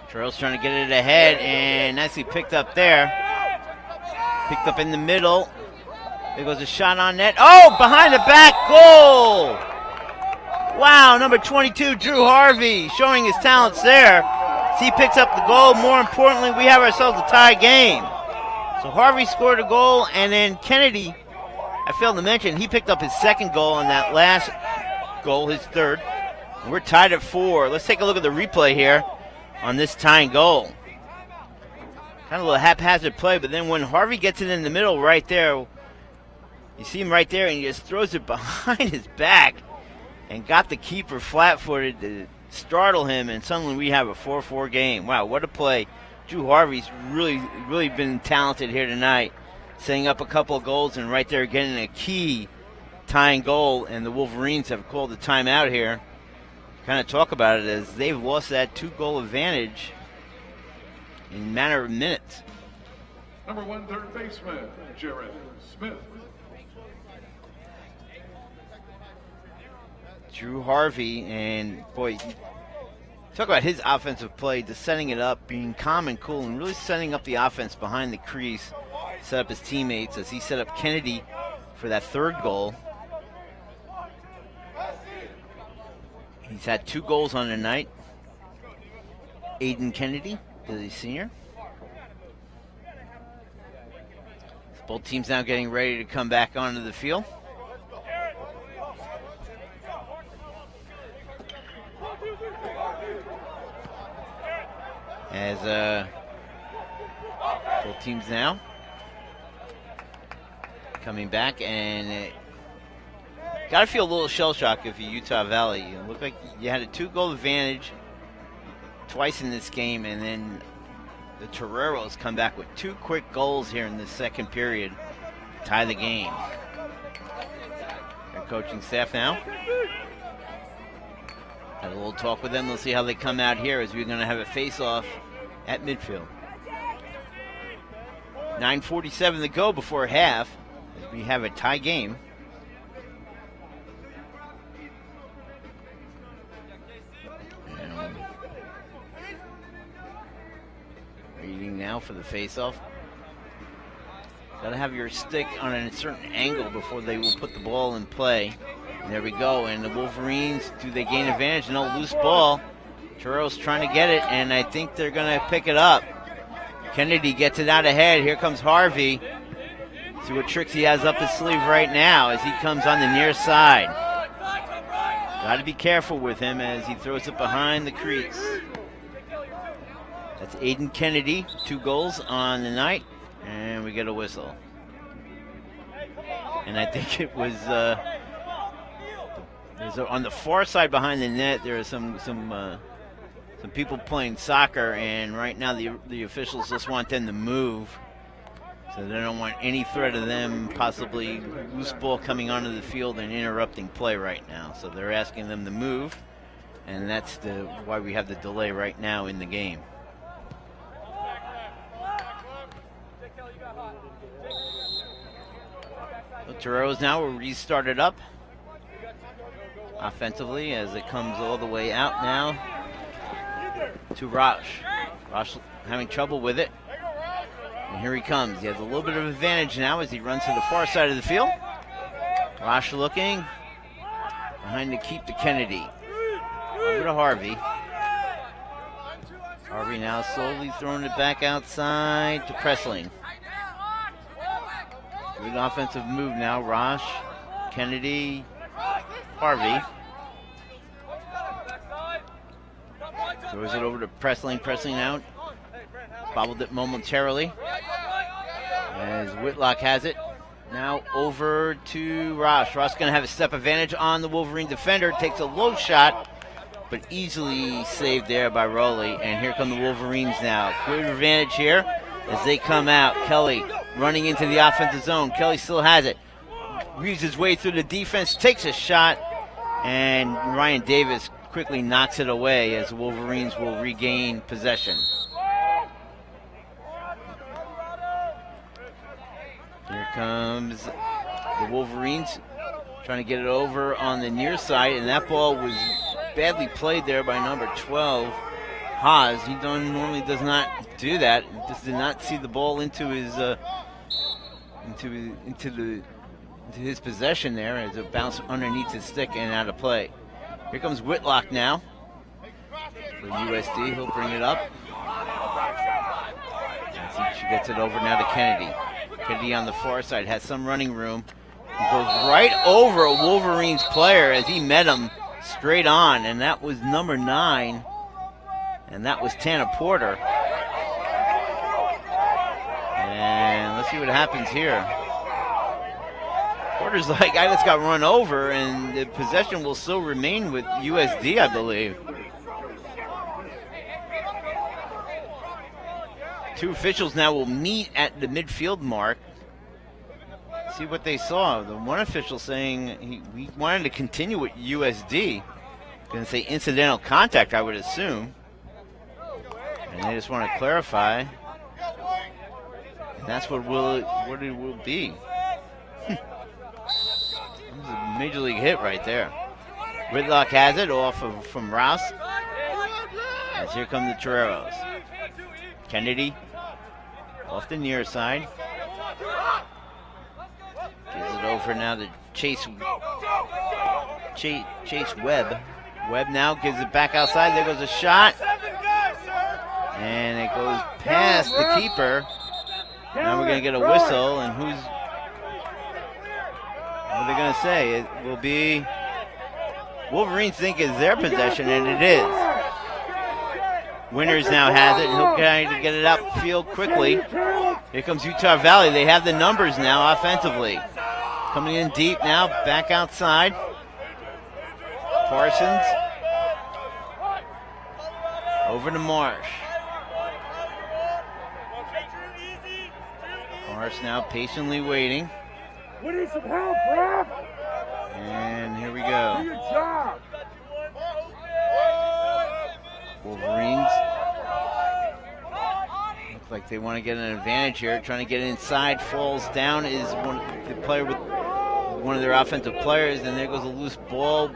[SPEAKER 1] Toreros trying to get it ahead, and nicely picked up there. Picked up in the middle. There goes a shot on net. Oh, behind the back, goal! Wow, number 22, Drew Harvey, showing his talents there. He picks up the goal. More importantly, we have ourselves a tie game. So Harvey scored a goal, and then Kennedy, I failed to mention, he picked up his second goal on that last goal, his third. And we're tied at 4. Let's take a look at the replay here on this tying goal. Kind of a little haphazard play, but then when Harvey gets it in the middle right there, you see him right there, and he just throws it behind his back and got the keeper flat-footed to startle him, and suddenly we have a 4-4 game. Wow, what a play. Drew Harvey's really been talented here tonight, setting up a couple of goals, and right there getting a key tying goal, and the Wolverines have called the timeout here. Kind of talk about it as they've lost that 2-goal advantage in a matter of minutes.
[SPEAKER 2] Number 1, third baseman, Jared Smith.
[SPEAKER 1] Drew Harvey, and boy, talk about his offensive play, just setting it up, being calm and cool, and really setting up the offense behind the crease, set up his teammates as he set up Kennedy for that 3rd goal. He's had 2 goals on the night. Aiden Kennedy, the senior. Both teams now getting ready to come back onto the field. As both teams now coming back, and got to feel a little shell shock if you're Utah Valley. It looked like you had a 2-goal advantage twice in this game, and then the Toreros come back with 2 quick goals here in the 2nd period to tie the game. Their coaching staff now. Had a little talk with them. Let's see how they come out here as we're going to have a face-off at midfield. 9:47 to go before half as we have a tie game. Waiting now for the face-off. Got to have your stick on a certain angle before they will put the ball in play. And there we go. And the Wolverines, do they gain advantage? No, loose ball. Torero's trying to get it, and I think they're going to pick it up. Kennedy gets it out ahead. Here comes Harvey. See what tricks he has up his sleeve right now as he comes on the near side. Got to be careful with him as he throws it behind the crease. That's Aiden Kennedy, 2 goals on the night, and we get a whistle. And I think it was on the far side behind the net. There are some people playing soccer, and right now the officials just want them to move, so they don't want any threat of them possibly loose ball coming onto the field and interrupting play right now. So they're asking them to move, and that's why we have the delay right now in the game. The Toreros now will restart it up offensively as it comes all the way out now to Rosh. Rosh having trouble with it. And here he comes. He has a little bit of advantage now as he runs to the far side of the field. Rosh looking behind to keep to Kennedy. Over to Harvey. Harvey now slowly throwing it back outside to Pressling. Good offensive move now. Rosh, Kennedy, Harvey. Throws it over to Pressling. Pressling out. Bobbled it momentarily. As Whitlock has it. Now over to Rosh. Rosh going to have a step advantage on the Wolverine defender. Takes a low shot, but easily saved there by Rowley. And here come the Wolverines now. Clear advantage here as they come out. Kelly running into the offensive zone. Kelly still has it. Weaves his way through the defense, takes a shot, and Ryan Davis quickly knocks it away as the Wolverines will regain possession. Here comes the Wolverines trying to get it over on the near side, and that ball was badly played there by number 12, Haas. He normally does not do that. Just did not see the ball into his possession there as it bounced underneath his stick and out of play. Here comes Whitlock now for USD. He'll bring it up. She gets it over now to Kennedy. Kennedy on the far side has some running room. He goes right over a Wolverines player as he met him straight on, and that was number 9, and that was Tana Porter. Let's see what happens here. Porter's like, I just got run over, and the possession will still remain with USD, I believe. Two officials now will meet at the midfield mark. See what they saw. The one official saying we wanted to continue with USD. Going to say incidental contact, I would assume. And they just want to clarify. And that's what it will be. This is a major league hit right there. Whitlock has it off from Rouse. As here come the Toreros. Kennedy off the near side. Gives it over now to Chase Webb. Webb now gives it back outside. There goes a shot. And it goes past the keeper. Now we're going to get a whistle. And what are they going to say? It will be Wolverines think it's their possession, and it is. Winters now has it. He'll try to get it upfield quickly. Here comes Utah Valley. They have the numbers now offensively. Coming in deep now, back outside. Parsons. Over to Marsh. Marsh now patiently waiting.
[SPEAKER 3] We need some help, Rob.
[SPEAKER 1] And here we go.
[SPEAKER 3] Do your job.
[SPEAKER 1] Wolverines. Looks like they want to get an advantage here. Trying to get inside. Falls down is the player with one of their offensive players. And there goes a loose ball.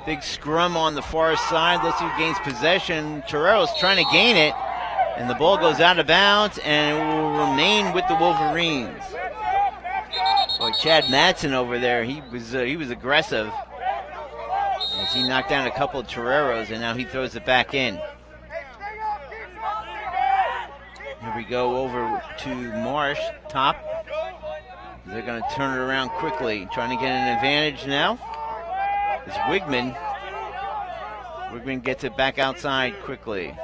[SPEAKER 1] Big scrum on the far side. Let's see who gains possession. Torero's trying to gain it. And the ball goes out of bounds. And it will remain with the Wolverines. Boy, Chad Madsen over there. He was aggressive. As he knocked down a couple of Toreros, and now he throws it back in. Here we go over to Marsh, top. They're going to turn it around quickly, trying to get an advantage now. It's Wigman. Wigman gets it back outside quickly.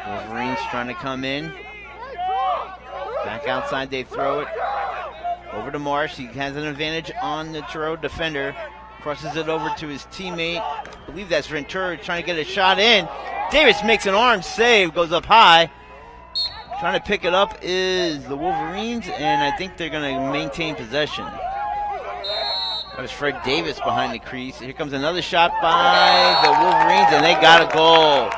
[SPEAKER 1] Wolverines trying to come in. Back outside, they throw it. Over to Marsh. He has an advantage on the Torero defender. Crosses it over to his teammate. I believe that's Ventura trying to get a shot in. Davis makes an arm save, goes up high. Trying to pick it up is the Wolverines, and I think they're going to maintain possession. That was Fred Davis behind the crease. Here comes another shot by the Wolverines, and they got a goal.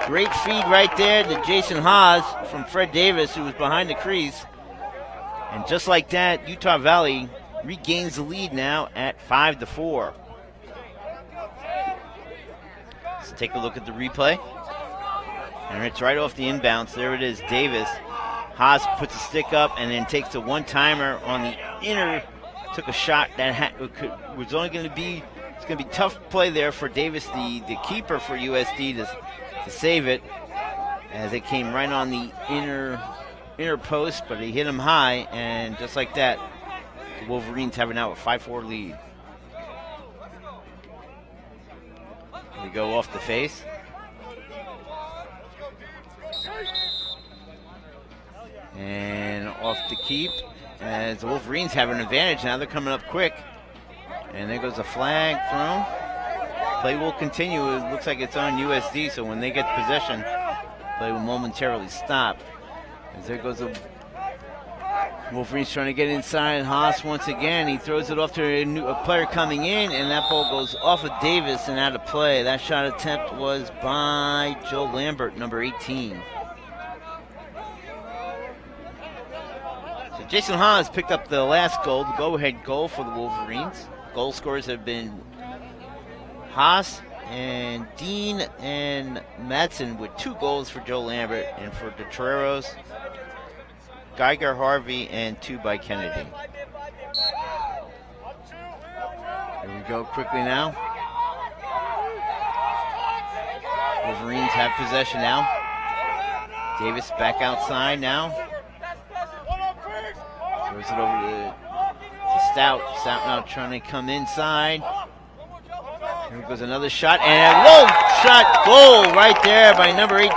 [SPEAKER 1] Great feed right there to Jason Haas from Fred Davis, who was behind the crease. And just like that, Utah Valley regains the lead now at 5-4. Let's take a look at the replay. And it's right off the inbounds. There it is, Davis. Haas puts a stick up and then takes a one-timer on the inner. Took a shot that was only going to be, it's going to be tough play there for Davis, the keeper for USD, to save it, as it came right on the inner post, but he hit him high, and just like that, the Wolverines have it now a 5-4 lead. We go off the face. And off the keep, as the Wolverines have an advantage now. They're coming up quick. And there goes a flag thrown. Play will continue. It looks like it's on USD, so when they get possession, play will momentarily stop. As there goes a Wolverines trying to get inside. Haas once again. He throws it off to a player coming in, and that ball goes off of Davis and out of play. That shot attempt was by Joe Lambert, number 18. So Jason Haas picked up the last goal, the go-ahead goal for the Wolverines. Goal scorers have been Haas and Dean and Madsen with 2 goals for Joe Lambert, and for the Toreros, Geiger, Harvey, and 2 by Kennedy. Here we go quickly now. Wolverines have possession now. Davis back outside now. Throws it over to Stout. Stout now trying to come inside. Here goes another shot, and a low shot goal right there by number 18,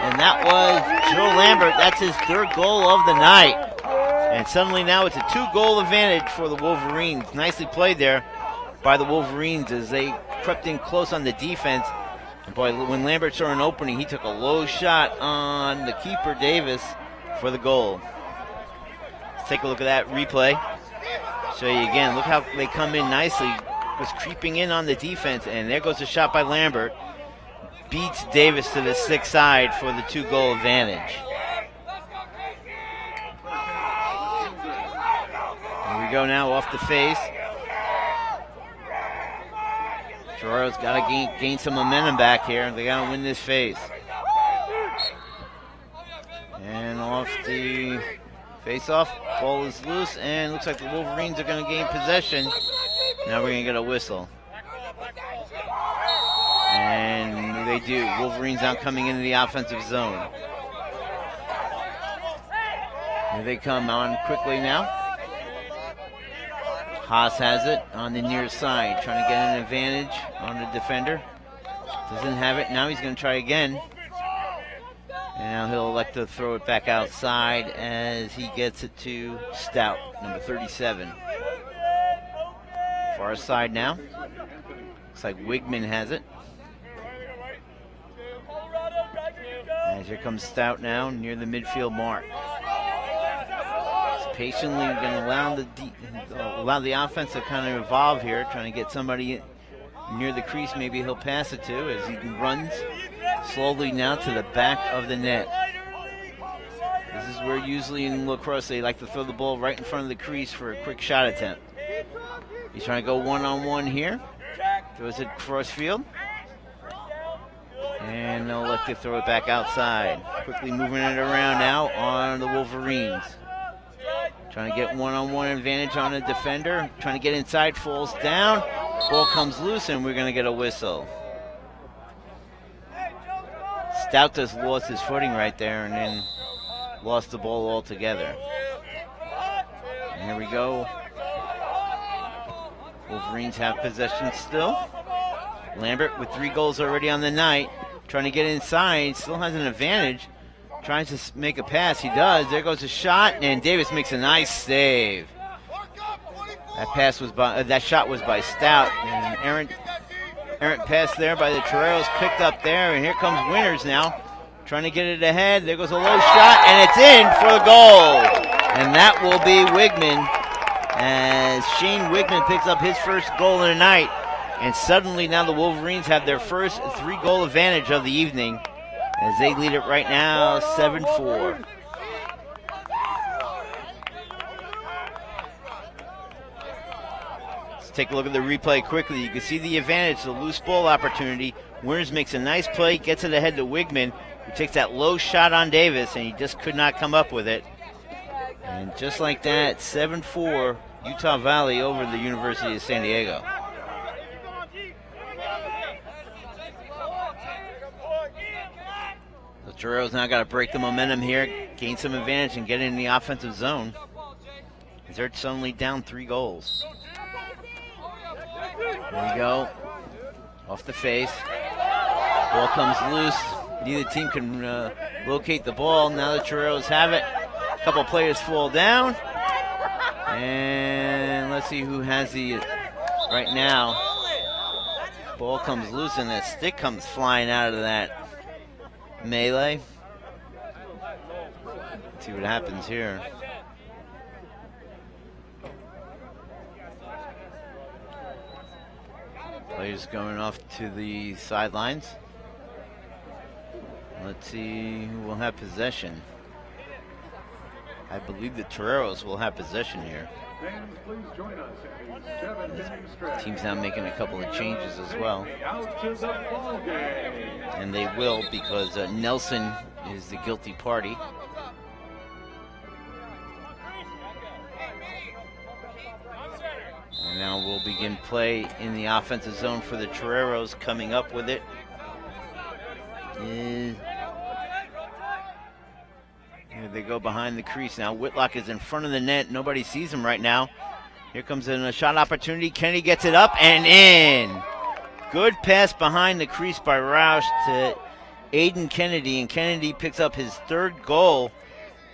[SPEAKER 1] And that was Joe Lambert. That's his third goal of the night. And suddenly now it's a 2-goal advantage for the Wolverines. Nicely played there by the Wolverines as they crept in close on the defense. And boy, when Lambert saw an opening, he took a low shot on the keeper, Davis, for the goal. Let's take a look at that replay. Show you again. Look how they come in nicely. Was creeping in on the defense, and there goes a shot by Lambert. Beats Davis to the stick side for the 2-goal advantage. Here we go now off the face. Torero's got to gain some momentum back here. They got to win this face. And off the face-off, ball is loose, and looks like the Wolverines are going to gain possession. Now we're going to get a whistle. And they do. Wolverines now coming into the offensive zone. Here they come on quickly now. Haas has it on the near side, trying to get an advantage on the defender. Doesn't have it. Now he's going to try again. And now he'll elect to throw it back outside as he gets it to Stout, number 37. Far side now. Looks like Wigman has it. As here comes Stout now near the midfield mark. He's patiently going to allow the offense to kind of evolve here, trying to get somebody near the crease. Maybe he'll pass it to as he runs slowly now to the back of the net. This is where usually in lacrosse they like to throw the ball right in front of the crease for a quick shot attempt. He's trying to go one-on-one here. Throws it cross field. And they'll look to throw it back outside. Quickly moving it around now on the Wolverines. Trying to get one-on-one advantage on a defender. Trying to get inside, falls down. Ball comes loose, and we're going to get a whistle. Stout just lost his footing right there and then lost the ball altogether. And here we go. Wolverines have possession still. Lambert with 3 goals already on the night. Trying to get inside, still has an advantage. Trying to make a pass, he does. There goes a shot, and Davis makes a nice save. That shot was by Stout, and errant pass there by the Toreros, picked up there, and here comes Winters now, trying to get it ahead. There goes a low shot, and it's in for the goal, and that will be Wigman, as Shane Wigman picks up his first goal of the night. And suddenly now the Wolverines have their first 3-goal advantage of the evening as they lead it right now 7-4. Let's take a look at the replay quickly. You can see the advantage, the loose ball opportunity. Winters makes a nice play, gets it ahead to Wigman, who takes that low shot on Davis, and he just could not come up with it. And just like that, 7-4, Utah Valley over the University of San Diego. The Toreros now got to break the momentum here, gain some advantage, and get in the offensive zone. As they're suddenly down 3 goals. There we go. Off the face. Ball comes loose. Neither team can locate the ball. Now the Toreros have it. A couple players fall down. And let's see who has the right now. Ball comes loose and that stick comes flying out of that melee. Let's see what happens here. Players going off to the sidelines. Let's see who will have possession. I believe the Toreros will have possession here.
[SPEAKER 2] Fans, please join us in the 7-inning stretch.
[SPEAKER 1] Team's now making a couple of changes as well.
[SPEAKER 2] Out to the ball game.
[SPEAKER 1] And they will, because Nelson is the guilty party. And now we'll begin play in the offensive zone for the Toreros. Coming up with it is... Here they go behind the crease now. Whitlock is in front of the net. Nobody sees him right now. Here comes in a shot opportunity. Kennedy gets it up and in. Good pass behind the crease by Roush to Aiden Kennedy, and Kennedy picks up his third goal.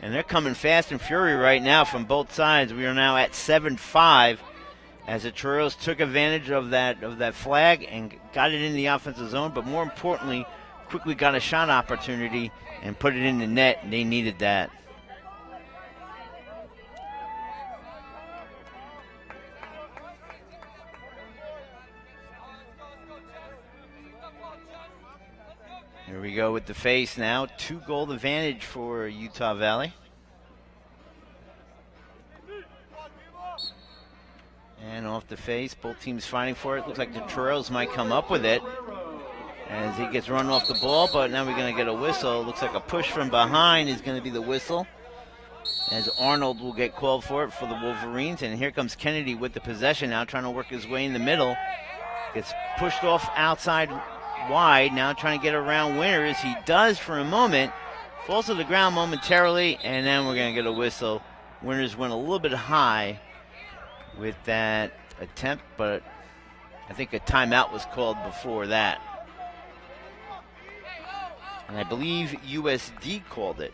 [SPEAKER 1] And they're coming fast and fury right now from both sides. We are now at 7-5 as the Toreros took advantage of that flag and got it in the offensive zone, but more importantly, quickly got a shot opportunity and put it in the net, and they needed that. Here we go with the face now. 2-goal advantage for Utah Valley. And off the face, both teams fighting for it. Looks like the Toreros might come up with it as he gets run off the ball, but now we're going to get a whistle. Looks like a push from behind is going to be the whistle, as Arnold will get called for it for the Wolverines. And here comes Kennedy with the possession now, trying to work his way in the middle. Gets pushed off outside wide, now trying to get around Winters. He does for a moment, falls to the ground momentarily, and then we're going to get a whistle. Winters went a little bit high with that attempt, but I think a timeout was called before that. And I believe USD called it.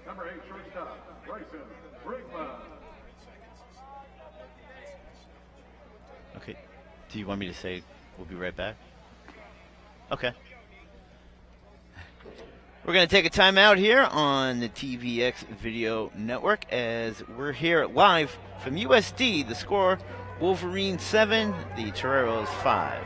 [SPEAKER 2] Number 8 shortstop, Bryson Brigman.
[SPEAKER 1] Okay. Do you want me to say we'll be right back? Okay. We're going to take a timeout here on the TVX Video Network as we're here live from USD. The score, Wolverines 7, the Toreros 5.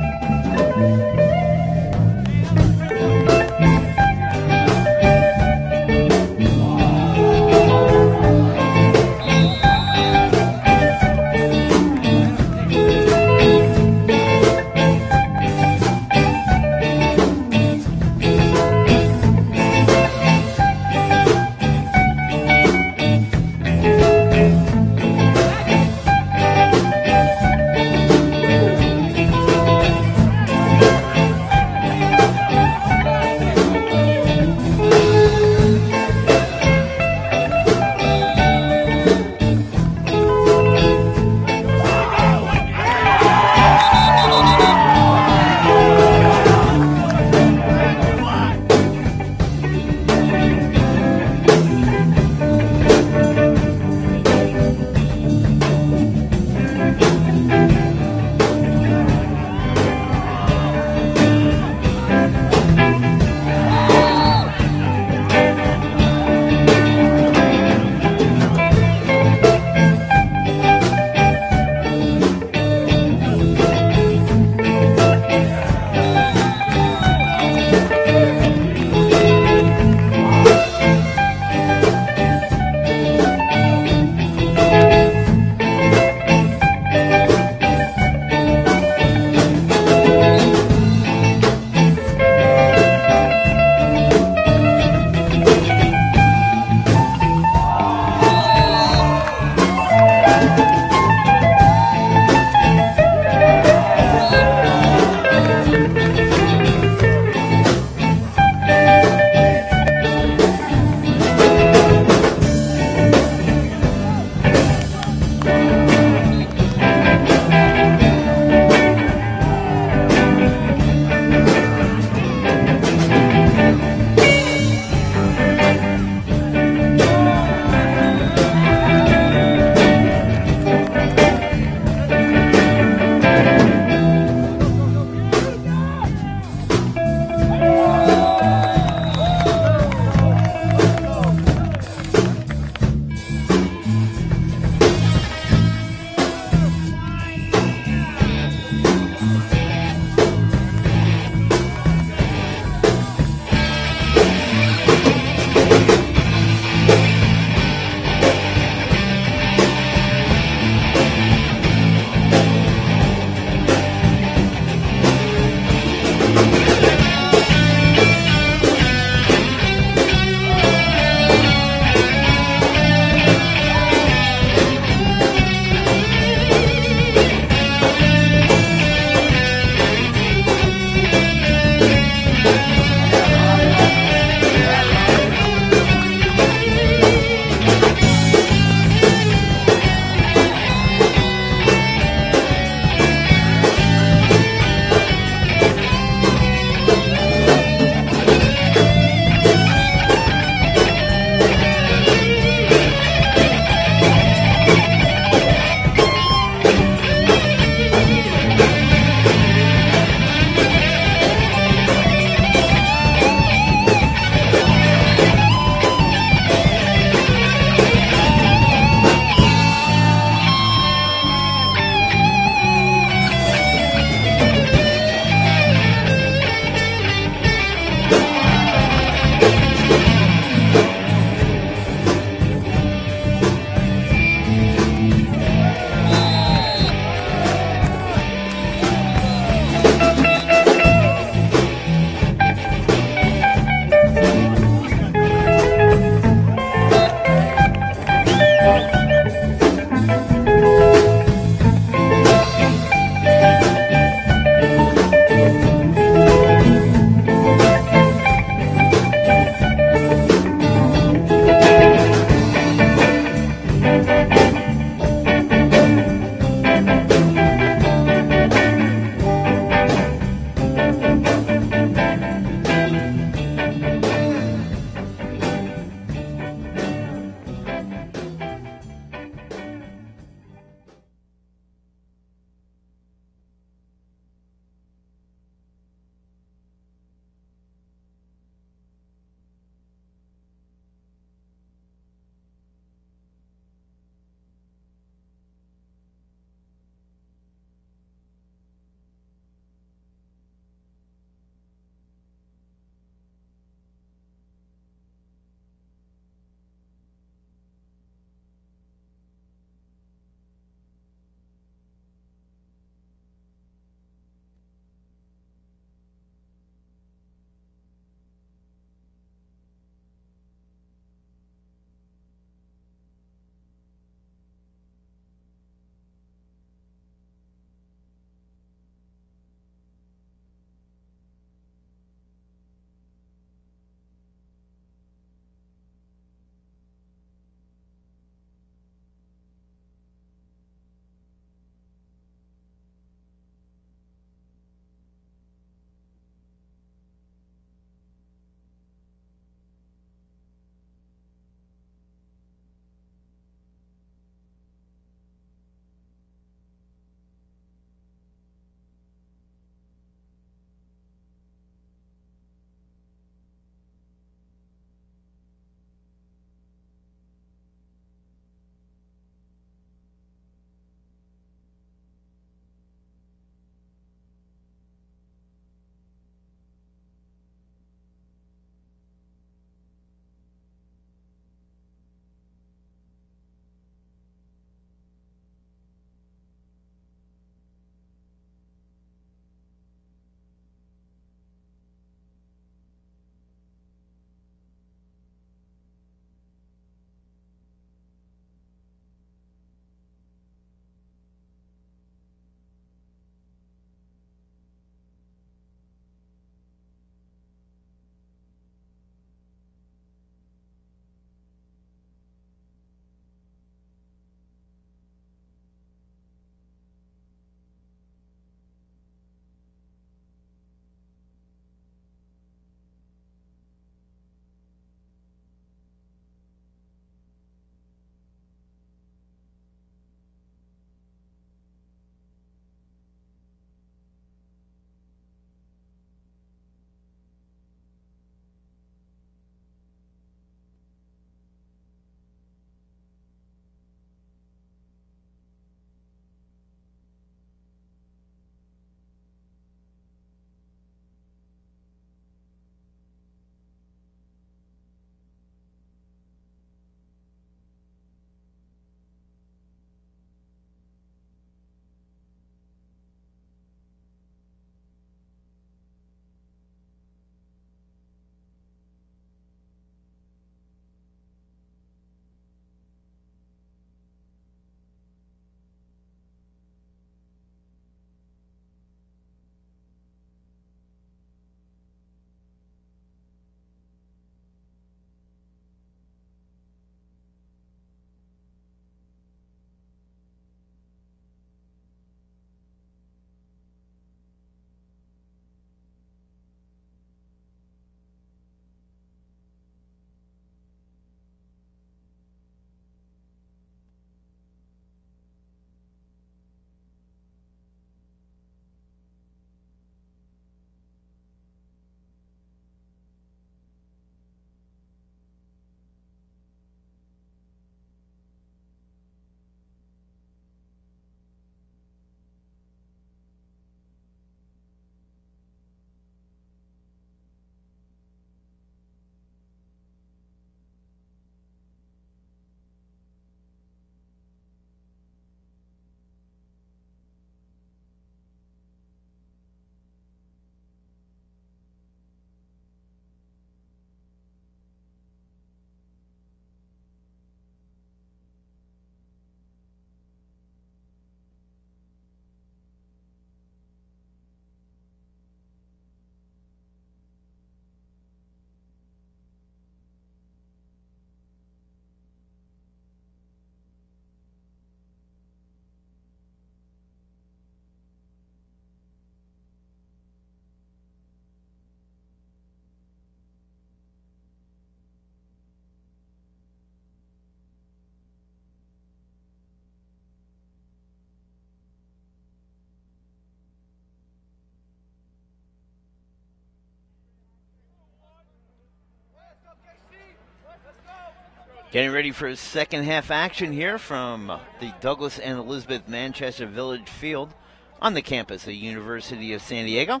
[SPEAKER 1] Getting ready for a second half action here from the Douglas and Elizabeth Manchester Village Field on the campus of the University of San Diego.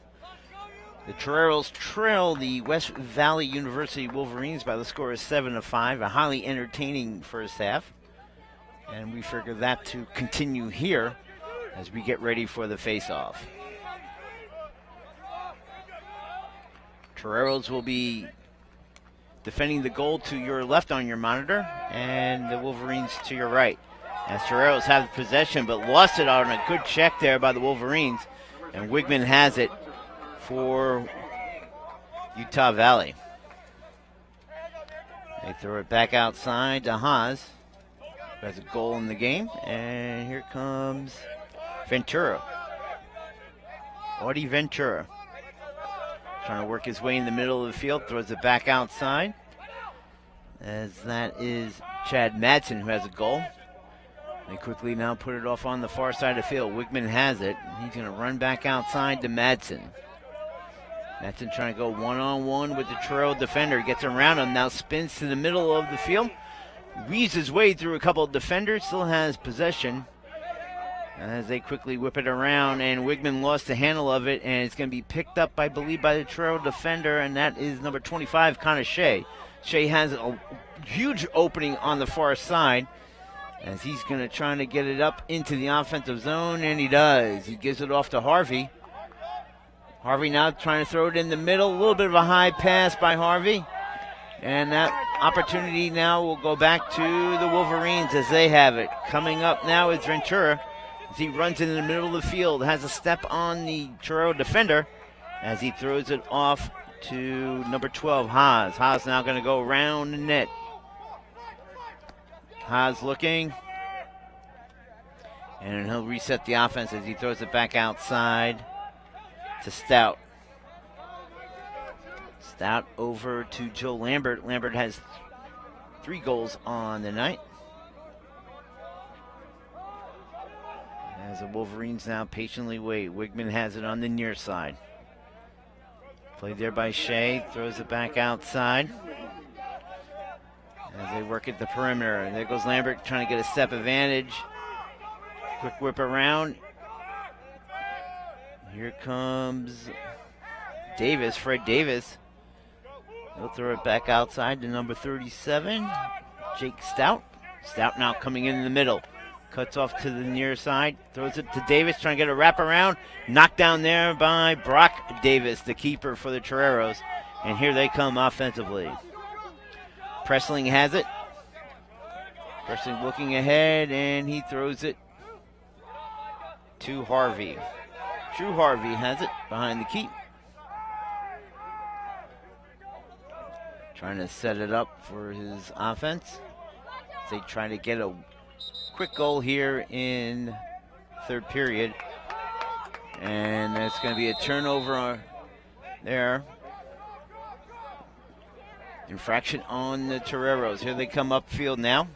[SPEAKER 1] The Toreros trail the West Valley University Wolverines by the score of 7-5, a highly entertaining first half. And we figure that to continue here as we get ready for the face-off. Toreros will be defending the goal to your left on your monitor, and the Wolverines to your right. As Toreros have possession, but lost it on a good check there by the Wolverines, and Wigman has it for Utah Valley. They throw it back outside to Haas, who has a goal in the game, and here comes Ventura. Audie Ventura. Trying to work his way in the middle of the field, throws it back outside. As that is Chad Madsen who has a goal. They quickly now put it off on the far side of the field. Wigman has it. He's going to run back outside to Madsen. Madsen trying to go one-on-one with the Torero defender. Gets around him, now spins to the middle of the field. Weaves his way through a couple of defenders, still has possession. As they quickly whip it around, and Wigman lost the handle of it, and it's going to be picked up, I believe, by the Torero defender, and that is number 25, Connor Shea. Shea has a huge opening on the far side, as he's going to try to get it up into the offensive zone, and he does. He gives it off to Harvey. Harvey now trying to throw it in the middle, a little bit of a high pass by Harvey, and that opportunity now will go back to the Wolverines as they have it. Coming up now is Ventura. He runs in the middle of the field, has a step on the Torero defender as he throws it off to number 12, Haas. Haas now going to go around the net. Haas looking, and he'll reset the offense as he throws it back outside to Stout. Stout over to Joe Lambert. Lambert has 3 goals on the night. As the Wolverines now patiently wait. Wigman has it on the near side. Played there by Shea. Throws it back outside. As they work at the perimeter. And there goes Lambert trying to get a step advantage. Quick whip around. Here comes Davis, Fred Davis. He'll throw it back outside to number 37, Jake Stout. Stout now coming in the middle. Cuts off to the near side, throws it to Davis, trying to get a wraparound. Knocked down there by Brock Davis, the keeper for the Toreros. And here they come offensively. Pressling has it. Pressling looking ahead, and he throws it to Harvey. Drew Harvey has it behind the keep. Trying to set it up for his offense. They try to get a quick goal here in third period. And that's going to be a turnover there. Infraction on the Toreros. Here they come upfield now.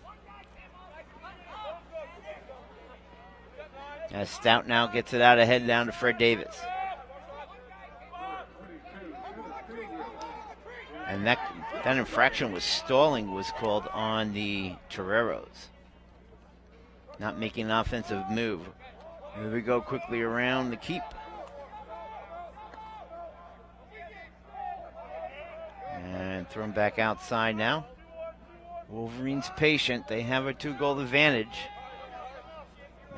[SPEAKER 1] As Stout now gets it out ahead down to Fred Davis. And that infraction was stalling was called on the Toreros. Not making an offensive move. Here we go quickly around the keep. And thrown back outside now. Wolverines patient. They have a 2-goal advantage.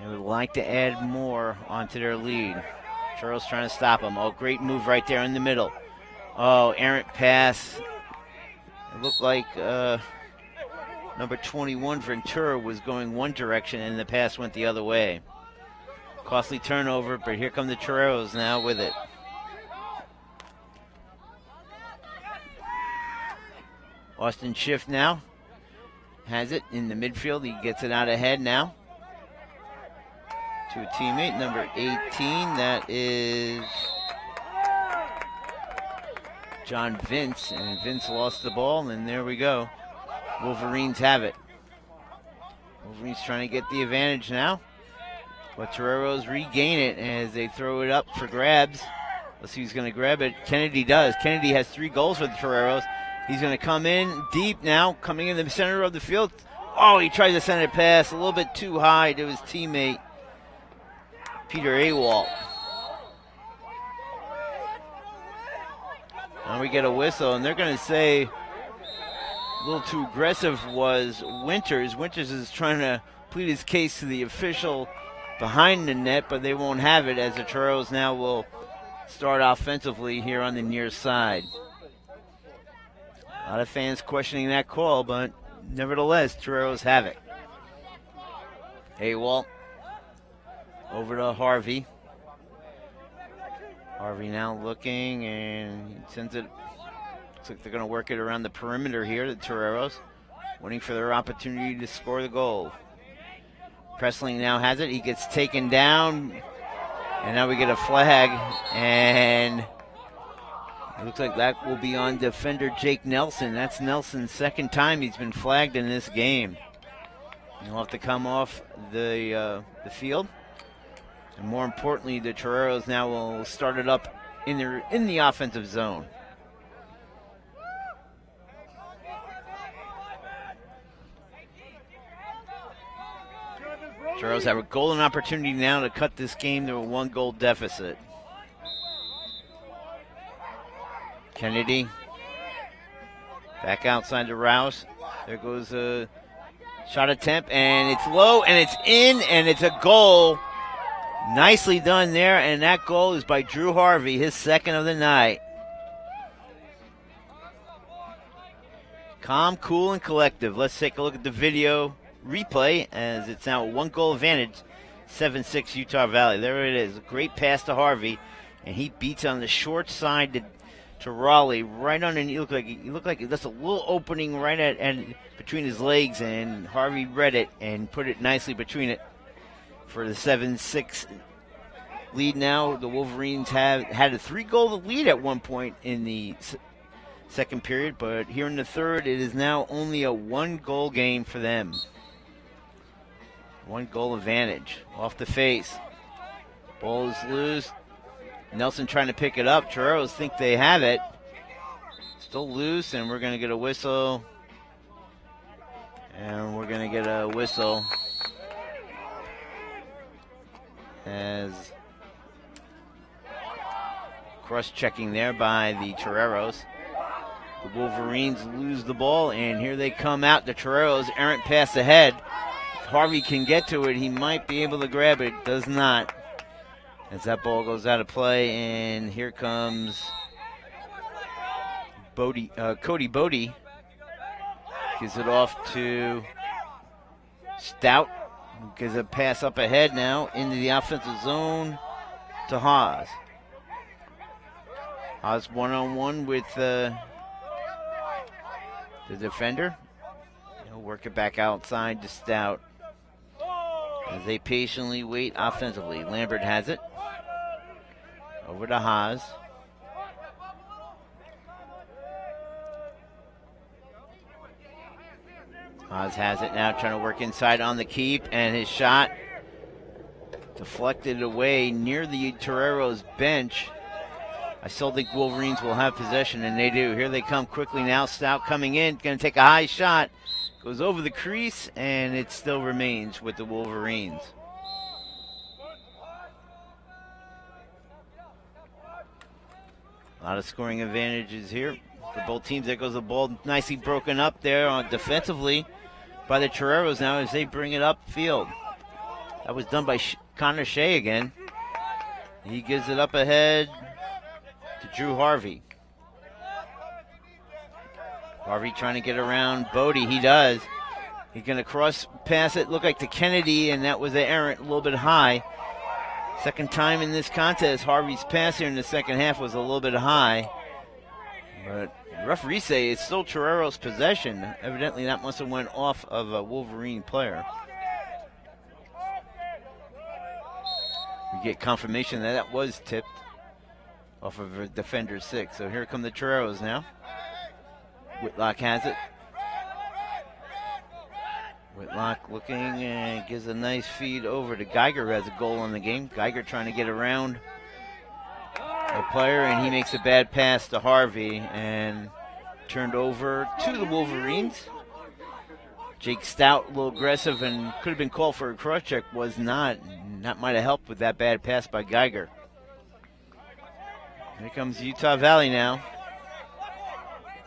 [SPEAKER 1] They would like to add more onto their lead. Charles trying to stop them. Oh, great move right there in the middle. Oh, errant pass. It looked like number 21, Ventura, was going one direction and the pass went the other way. Costly turnover, but here come the Toreros now with it. Austin Schiff now has it in the midfield. He gets it out ahead now to a teammate, number 18. That is John Vince, and Vince lost the ball, and there we go. Wolverines have it. Wolverines trying to get the advantage now, but Toreros regain it as they throw it up for grabs. Let's see who's going to grab it. Kennedy does. Kennedy has 3 goals for the Toreros. He's going to come in deep now, coming in the center of the field. Oh, he tries to send a pass a little bit too high to his teammate, Peter Awalt. Now we get a whistle, and they're going to say a little too aggressive was Winters. Winters is trying to plead his case to the official behind the net, but they won't have it as the Toreros now will start offensively here on the near side. A lot of fans questioning that call, but nevertheless, Toreros have it. Awalt over to Harvey. Harvey now looking, and he sends it. Looks like they're going to work it around the perimeter here, the Toreros, waiting for their opportunity to score the goal. Pressling now has it. He gets taken down, and now we get a flag, and it looks like that will be on defender Jake Nelson. That's Nelson's second time he's been flagged in this game. He'll have to come off the field. And more importantly, the Toreros now will start it up in the offensive zone. Toreros have a golden opportunity now to cut this game to a 1-goal deficit. Kennedy back outside to Rouse. There goes a shot attempt, and it's low, and it's in, and it's a goal. Nicely done there, and that goal is by Drew Harvey, his second of the night. Calm, cool, and collective. Let's take a look at the video replay as it's now a 1-goal advantage, 7-6 Utah Valley. There it is. A great pass to Harvey, and he beats on the short side to Raleigh, right underneath. He looked like that's a little opening right at between his legs, and Harvey read it and put it nicely between it for the 7-6 lead. Now the Wolverines have had a 3-goal lead at one point in the second period, but here in the third, it is now only a 1-goal game for them. 1-goal advantage off the face. Ball is loose. Nelson trying to pick it up. Toreros think they have it. Still loose, and we're going to get a whistle. And we're going to get a whistle as cross-checking there by the Toreros. The Wolverines lose the ball, and here they come out. The Toreros errant pass ahead. If Harvey can get to it, he might be able to grab it. Does not. As that ball goes out of play, and here comes Cody Bodie. Gives it off to Stout. Gives a pass up ahead now into the offensive zone to Haas. Haas one-on-one with the defender. He'll work it back outside to Stout as they patiently wait offensively. Lambert has it. Over to Haas. Haas has it now, trying to work inside on the keep, and his shot deflected away near the Toreros bench. I still think Wolverines will have possession, and they do. Here they come quickly now. Stout coming in, going to take a high shot. Goes over the crease, and it still remains with the Wolverines. A lot of scoring advantages here for both teams. There goes the ball nicely broken up there defensively by the Toreros now as they bring it upfield. That was done by Connor Shea again. He gives it up ahead to Drew Harvey. Harvey trying to get around Bodie. He does. He's going to cross pass it, look like to Kennedy, and that was an errant, a little bit high. Second time in this contest, Harvey's pass here in the second half was a little bit high. But referees say it's still Torero's possession. Evidently that must have went off of a Wolverine player. We get confirmation that that was tipped off of a defender 6. So here come the Toreros now. Whitlock has it. Whitlock looking and gives a nice feed over to Geiger, who has a goal in the game. Geiger trying to get around a player, and he makes a bad pass to Harvey, and turned over to the Wolverines. Jake Stout, a little aggressive and could have been called for a cross check, was not. And that might have helped with that bad pass by Geiger. Here comes Utah Valley now.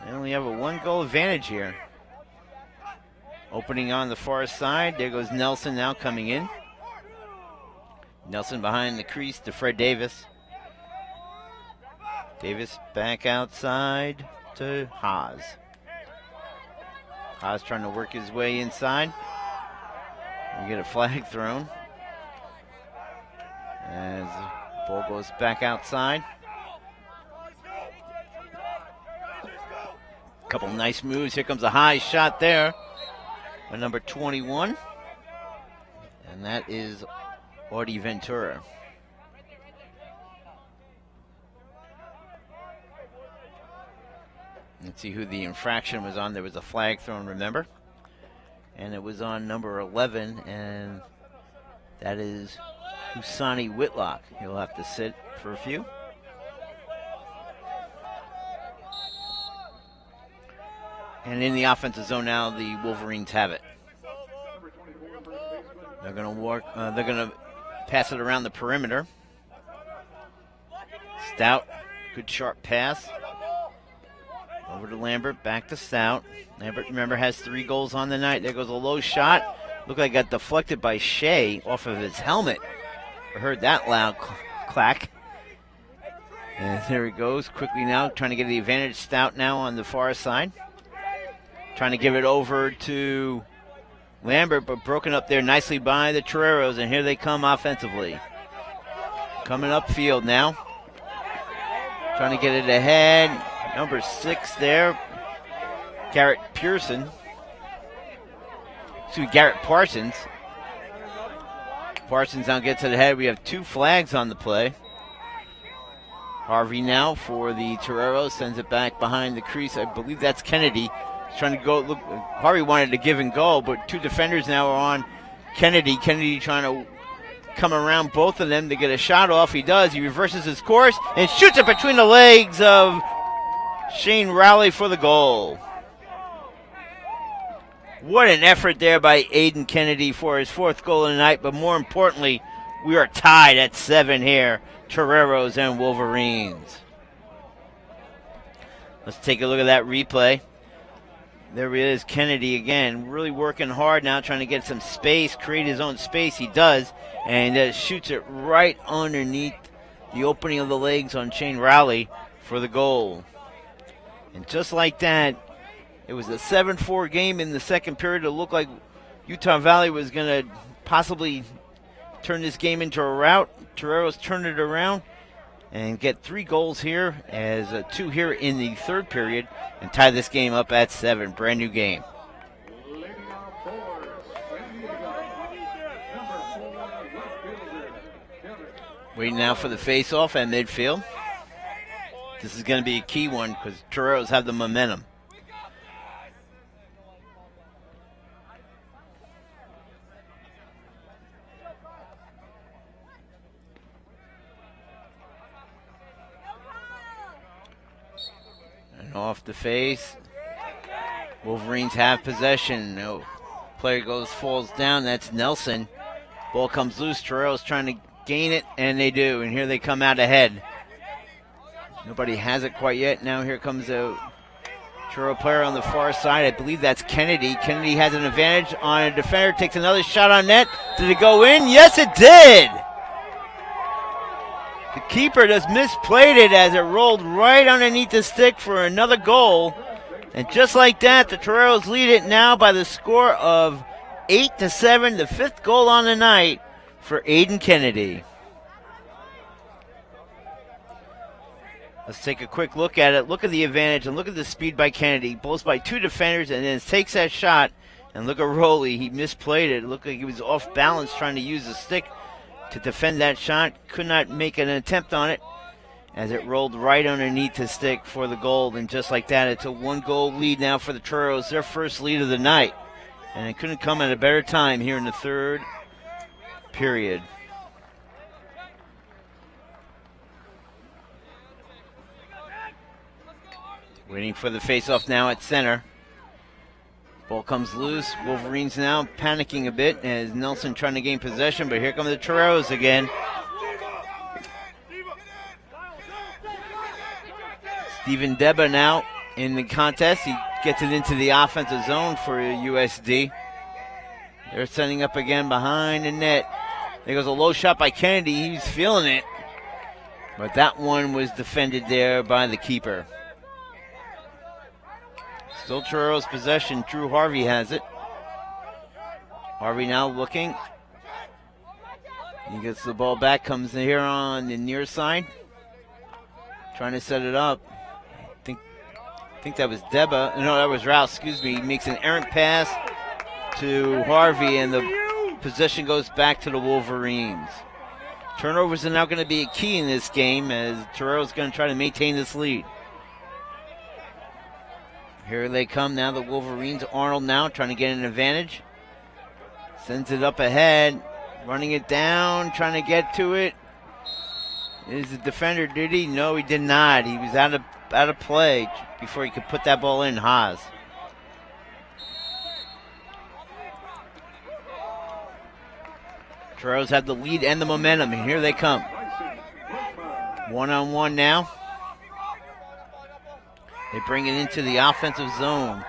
[SPEAKER 1] They only have a 1-goal advantage here. Opening on the far side. There goes Nelson now coming in. Nelson behind the crease to Fred Davis. Davis back outside to Haas. Haas trying to work his way inside. We get a flag thrown. As the ball goes back outside. A couple nice moves. Here comes a high shot there by number 21. And that is Audie Ventura. Let's see who the infraction was on. There was a flag thrown, remember? And it was on number 11, and that is Husani Whitlock. He'll have to sit for a few. And in the offensive zone now, the Wolverines have it. They're going to work. They're going to pass it around the perimeter. Stout, good sharp pass. Over to Lambert, back to Stout. Lambert, remember, has 3 goals on the night. There goes a low shot. Looked like it got deflected by Shea off of his helmet. I heard that loud clack. And there he goes, quickly now, trying to get the advantage. Stout now on the far side. Trying to give it over to Lambert, but broken up there nicely by the Toreros, and here they come offensively. Coming upfield now. Trying to get it ahead. Number 6 there, Garrett Parsons. Parsons now gets it ahead. We have 2 flags on the play. Harvey now for the Toreros sends it back behind the crease. I believe that's Kennedy. He's trying to go. Look, Harvey wanted to give and go, but 2 defenders now are on Kennedy. Kennedy trying to come around both of them to get a shot off. He does. He reverses his course and shoots it between the legs of Shane Rowley for the goal. What an effort there by Aiden Kennedy for his 4th goal of the night, but more importantly, we are tied at 7 here, Toreros and Wolverines. Let's take a look at that replay. There he is, Kennedy again, really working hard now, trying to get some space, create his own space. He does, and shoots it right underneath the opening of the legs on Shane Rowley for the goal. And just like that, it was a 7-4 game in the second period. It looked like Utah Valley was going to possibly turn this game into a rout. Toreros turned it around and get 3 goals here, as 2 here in the third period, and tie this game up at 7. Brand new game. Waiting now for the face-off at midfield. This is going to be a key one because Toreros have the momentum. And off the face. Wolverines have possession. No player falls down. That's Nelson. Ball comes loose. Toreros trying to gain it, and they do. And here they come out ahead. Nobody has it quite yet. Now here comes a Truro player on the far side. I believe that's Kennedy. Kennedy has an advantage on a defender. Takes another shot on net. Did it go in? Yes, it did. The keeper just misplayed it as it rolled right underneath the stick for another goal. And just like that, the Toreros lead it now by the score of 8-7. The 5th goal on the night for Aiden Kennedy. Let's take a quick look at it. Look at the advantage and look at the speed by Kennedy. Pulls by 2 defenders and then takes that shot. And look at Rowley. He misplayed it. It looked like he was off balance trying to use the stick to defend that shot. Could not make an attempt on it as it rolled right underneath his stick for the goal. And just like that, it's a 1-goal lead now for the Toreros. Their first lead of the night. And it couldn't come at a better time here in the third period. Waiting for the face-off now at center. Ball comes loose. Wolverines now panicking a bit as Nelson trying to gain possession, but here come the Toreros again. Steven Deba now in the contest. He gets it into the offensive zone for USD. They're setting up again behind the net. There goes a low shot by Kennedy. He's feeling it. But that one was defended there by the keeper. Still Torero's possession. Drew Harvey has it. Harvey now looking. He gets the ball back. Comes here on the near side. Trying to set it up. I think that was Deba. No, that was Rouse. Excuse me. He makes an errant pass to Harvey, and the possession goes back to the Wolverines. Turnovers are now going to be a key in this game as Torero's going to try to maintain this lead. Here they come now, the Wolverines. Arnold now trying to get an advantage. Sends it up ahead, running it down, trying to get to it. Is the defender, did he? No, he did not. He was out of play before he could put that ball in. Haas. Toreros have the lead and the momentum, and here they come. One-on-one now. They bring it into the offensive zone.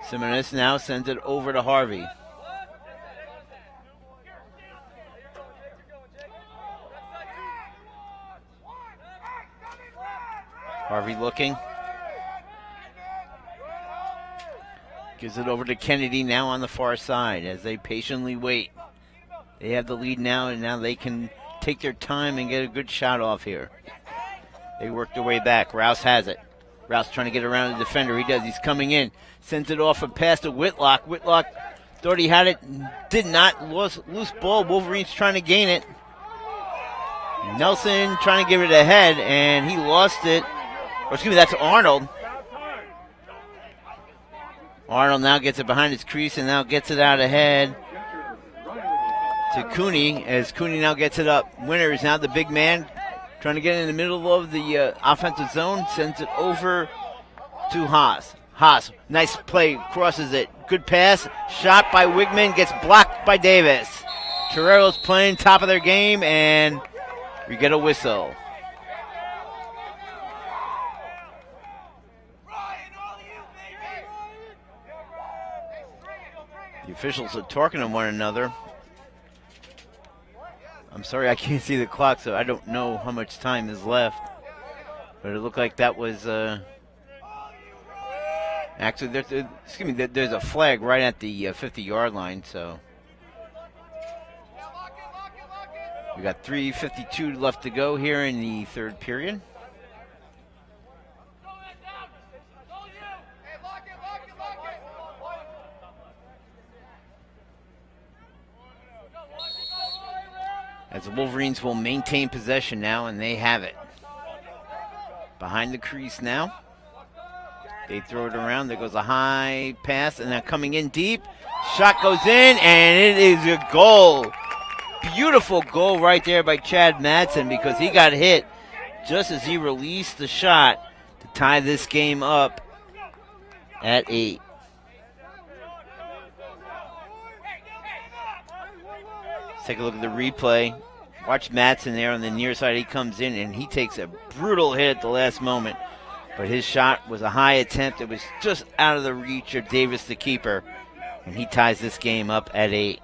[SPEAKER 1] Simonis now sends it over to Harvey. Harvey looking. Gives it over to Kennedy now on the far side as they patiently wait. They have the lead now, and now they can take their time and get a good shot off here. They work their way back. Rouse has it. Rouse trying to get around the defender. He does. He's coming in. Sends it off a pass to Whitlock. Whitlock thought he had it. Did not. Loose ball. Wolverines trying to gain it. Nelson trying to give it ahead, and he lost it. Or excuse me, that's Arnold. Arnold now gets it behind his crease and now gets it out ahead to Cooney as Cooney now gets it up. Winner is now the big man trying to get in the middle of the offensive zone. Sends it over to Haas. Haas, nice play, crosses it. Good pass, shot by Wigman, gets blocked by Davis. Torero's playing top of their game, and we get a whistle. The officials are talking to one another. I'm sorry I can't see the clock, so I don't know how much time is left. But it looked like that was... actually, there's a flag right at the 50-yard line, so... We got 3:52 left to go here in the third period. As the Wolverines will maintain possession now, and they have it. Behind the crease now. They throw it around. There goes a high pass, and now coming in deep. Shot goes in, and it is a goal. Beautiful goal right there by Chad Madsen because he got hit just as he released the shot to tie this game up at 8. Take a look at the replay. Watch Madsen there on the near side. He comes in and he takes a brutal hit at the last moment. But his shot was a high attempt. It was just out of the reach of Davis, the keeper. And he ties this game up at 8.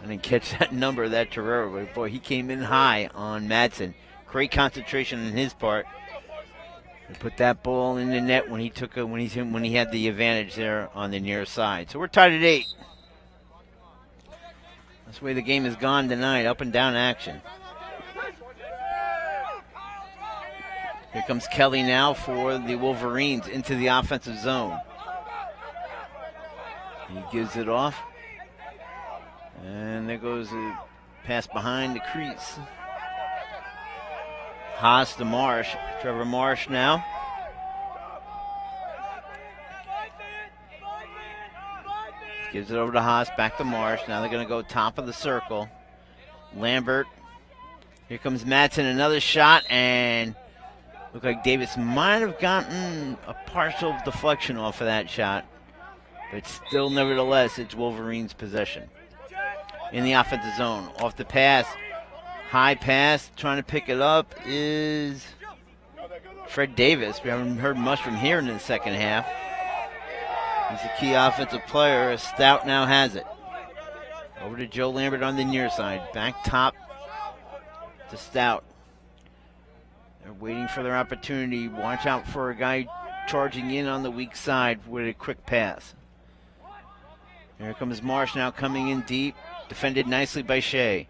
[SPEAKER 1] I didn't catch that number, that Torero, but boy, he came in high on Madsen. Great concentration on his part. He put that ball in the net when he had the advantage there on the near side. So we're tied at 8. That's the way the game has gone tonight, up and down action. Here comes Kelly now for the Wolverines into the offensive zone. He gives it off. And there goes a pass behind the crease. Haas to Marsh. Trevor Marsh now. Gives it over to Haas, back to Marsh. Now they're going to go top of the circle. Lambert Here comes Madsen, another shot, and looked like Davis might have gotten a partial deflection off of that shot. But still, nevertheless, it's Wolverines' possession. In the offensive zone, off the pass, high pass, trying to pick it up is Fred Davis. We haven't heard much from here in the second half. He's a key offensive player. Stout now has it. Over to Joe Lambert on the near side. Back top to Stout. They're waiting for their opportunity. Watch out for a guy charging in on the weak side with a quick pass. Here comes Marsh now coming in deep. Defended nicely by Shea.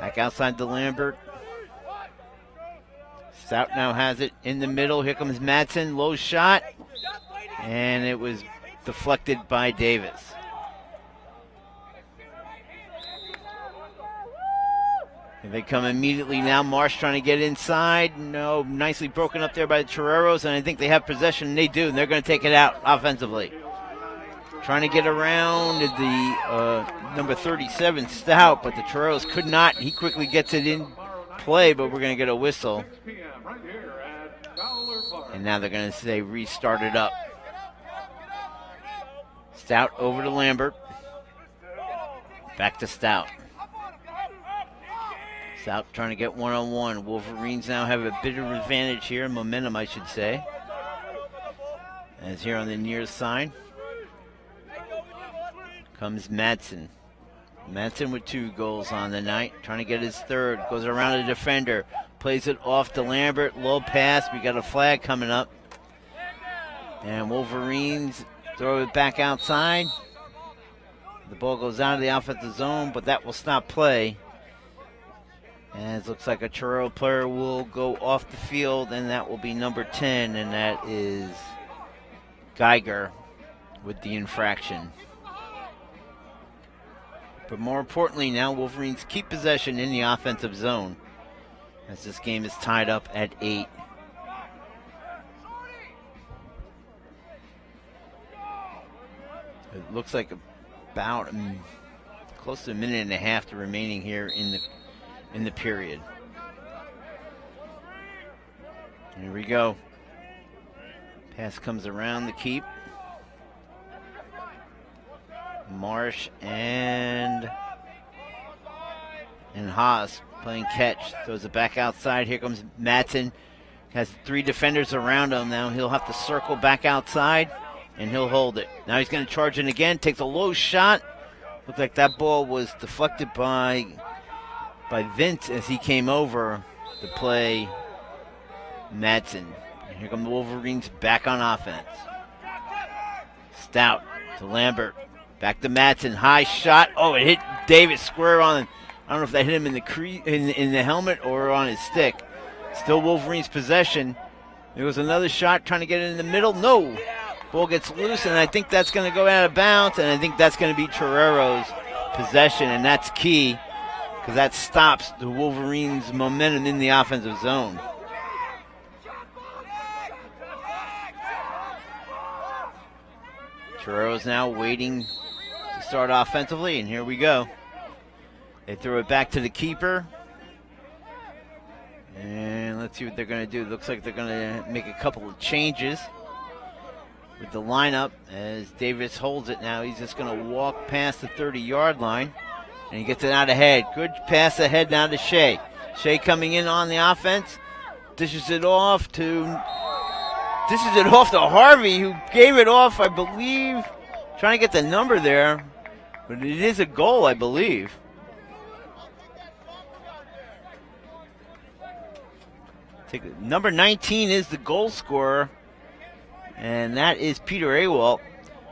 [SPEAKER 1] Back outside to Lambert. Stout now has it in the middle. Here comes Madsen. Low shot. And it was deflected by Davis. And they come immediately now. Marsh trying to get inside. No, nicely broken up there by the Toreros. And I think they have possession. And they do. And they're going to take it out offensively. Trying to get around the number 37, Stout, but the Toreros could not. He quickly gets it in play, but we're going to get a whistle. And now they're going to say restart it up. Stout over to Lambert. Back to Stout. Stout trying to get one-on-one. Wolverines now have a bit of advantage here, momentum I should say. As here on the near side comes Madsen. Madsen with 2 goals on the night, trying to get his third. Goes around the defender, plays it off to Lambert. Low pass. We got a flag coming up. And Wolverines throw it back outside. The ball goes out of the offensive zone, but that will stop play. And it looks like a Torero player will go off the field, and that will be number 10, and that is Geiger with the infraction. But more importantly now, Wolverines keep possession in the offensive zone as this game is tied up at 8. It looks like about close to a minute and a half to remaining here in the period. Here we go. Pass comes around the keep. Marsh and Haas playing catch. Throws it back outside. Here comes Madsen. Has 3 defenders around him now. He'll have to circle back outside, and he'll hold it. Now he's going to charge it again. Takes a low shot. Looks like that ball was deflected by Vince as he came over to play Madsen. And here come the Wolverines back on offense. Stout to Lambert. Back to Madsen. High shot. Oh, it hit Davis square on. I don't know if that hit him in the in the helmet or on his stick. Still Wolverines possession. There was another shot trying to get it in the middle. No. Ball gets loose, and I think that's going to go out of bounds, and I think that's going to be Torero's possession, and that's key because that stops the Wolverines' momentum in the offensive zone. Torero's now waiting to start offensively, and here we go. They throw it back to the keeper. And let's see what they're going to do. Looks like they're going to make a couple of changes with the lineup as Davis holds it now. He's just going to walk past the 30-yard line, and he gets it out ahead. Good pass ahead now to Shea. Shea coming in on the offense. Dishes it off to Harvey, who gave it off, I believe. Trying to get the number there, but it is a goal, I believe. Number 19 is the goal scorer, and that is Peter Awalt.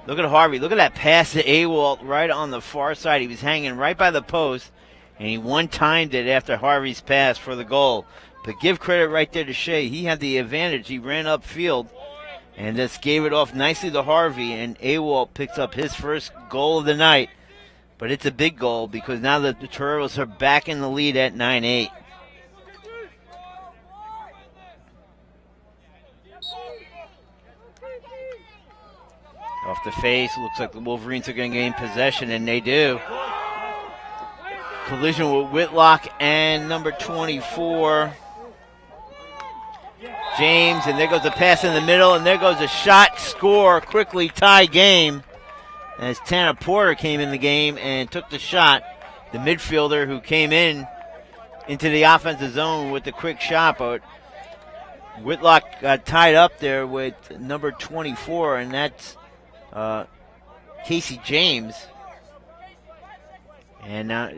[SPEAKER 1] Look at Harvey. Look at that pass to Awalt right on the far side. He was hanging right by the post, and he one-timed it after Harvey's pass for the goal. But give credit right there to Shea. He had the advantage. He ran upfield and just gave it off nicely to Harvey, and Awalt picks up his first goal of the night. But it's a big goal because now the Toreros are back in the lead at 9-8. Off the face, looks like the Wolverines are going to gain possession, and they do. Collision with Whitlock and number 24, James. And there goes a pass in the middle, and there goes a shot. Score, quickly tie game as Tanner Porter came in the game and took the shot. The midfielder who came into the offensive zone with the quick shot, but Whitlock got tied up there with number 24, and that's Casey James. And now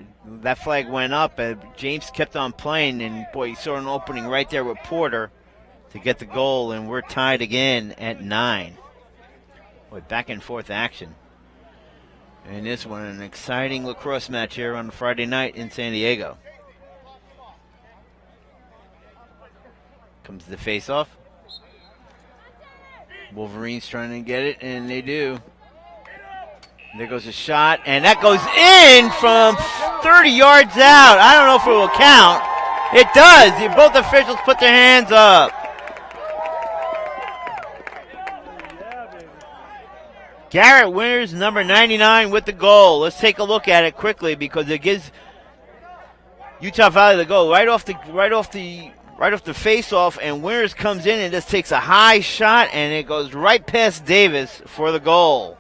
[SPEAKER 1] that flag went up, and James kept on playing, and boy, he saw an opening right there with Porter to get the goal, and we're tied again at 9. Boy, back and forth action. And this one, an exciting lacrosse match here on Friday night in San Diego. Comes the face-off. Wolverines trying to get it, and they do. There goes a shot, and that goes in from 30 yards out. I don't know if it will count. It does. Both officials put their hands up. Garrett Winters, number 99, with the goal. Let's take a look at it quickly because it gives Utah Valley the goal right off the face-off, and Winters comes in and just takes a high shot, and it goes right past Davis for the goal.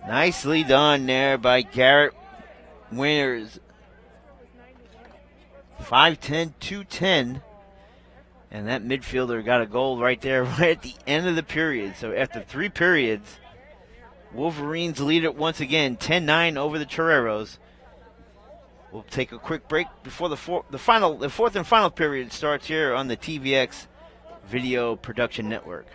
[SPEAKER 1] Nicely done there by Garrett Winters. 5'10", 210. And that midfielder got a goal right there right at the end of the period. So after 3 periods, Wolverines lead it once again, 10-9 over the Toreros. We'll take a quick break before the fourth and final period starts here on the TVX Video Production Network.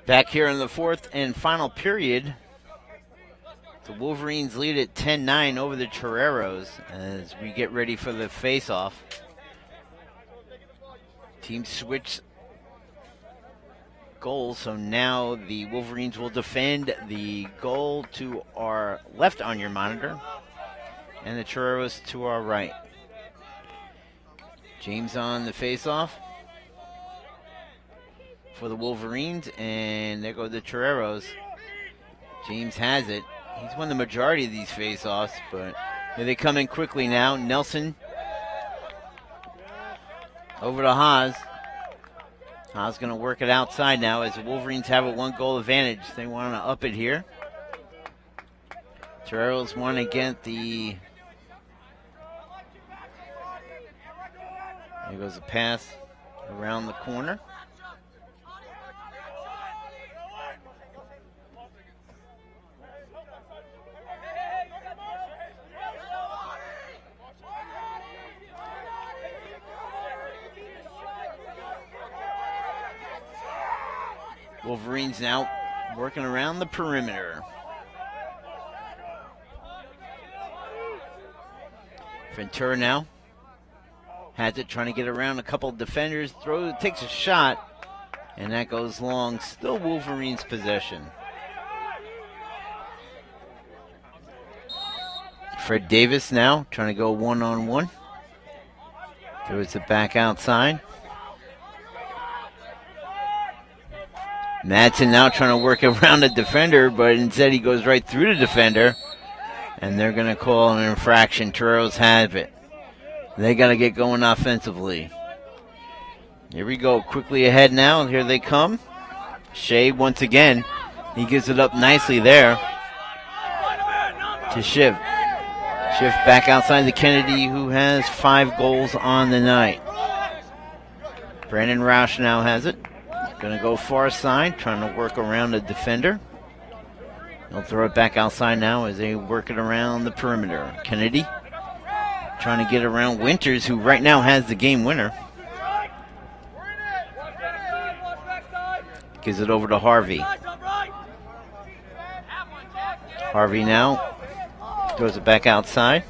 [SPEAKER 1] Back here in the fourth and final period, the Wolverines lead at 10-9 over the Toreros as we get ready for the face-off. Team switch goals, so now the Wolverines will defend the goal to our left on your monitor and the Toreros to our right. James on the face-off for the Wolverines, and there go the Toreros. James has it. He's won the majority of these face-offs, but here they come in quickly now. Nelson over to Haas. Haas going to work it outside now as the Wolverines have a 1-goal advantage. They want to up it here. Toreros want to get the... There goes a pass around the corner. Wolverines now working around the perimeter. Ventura now has it, trying to get around a couple of defenders. Takes a shot, and that goes long. Still Wolverines' possession. Fred Davis now trying to go one-on-one. Throws it back outside. Madsen now trying to work around the defender, but instead he goes right through the defender. And they're going to call an infraction. Toreros have it. They got to get going offensively. Here we go. Quickly ahead now. Here they come. Shea once again. He gives it up nicely there to Schiff. Schiff back outside to Kennedy, who has 5 goals on the night. Brandon Roush now has it. Going to go far side, trying to work around the defender. They'll throw it back outside now as they work it around the perimeter. Kennedy trying to get around Winters, who right now has the game winner. Gives it over to Harvey. Harvey now throws it back outside.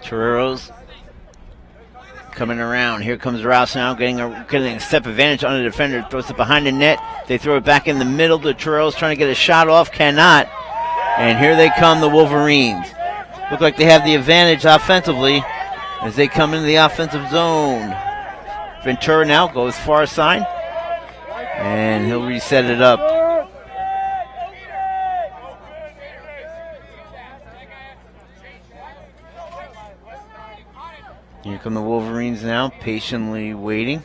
[SPEAKER 1] Toreros coming around. Here comes Rouse now, getting a step advantage on the defender. Throws it behind the net. They throw it back in the middle. The Toreros trying to get a shot off. Cannot. And here they come, the Wolverines. Look like they have the advantage offensively as they come into the offensive zone. Ventura now goes far side. And he'll reset it up. Here come the Wolverines now, patiently waiting.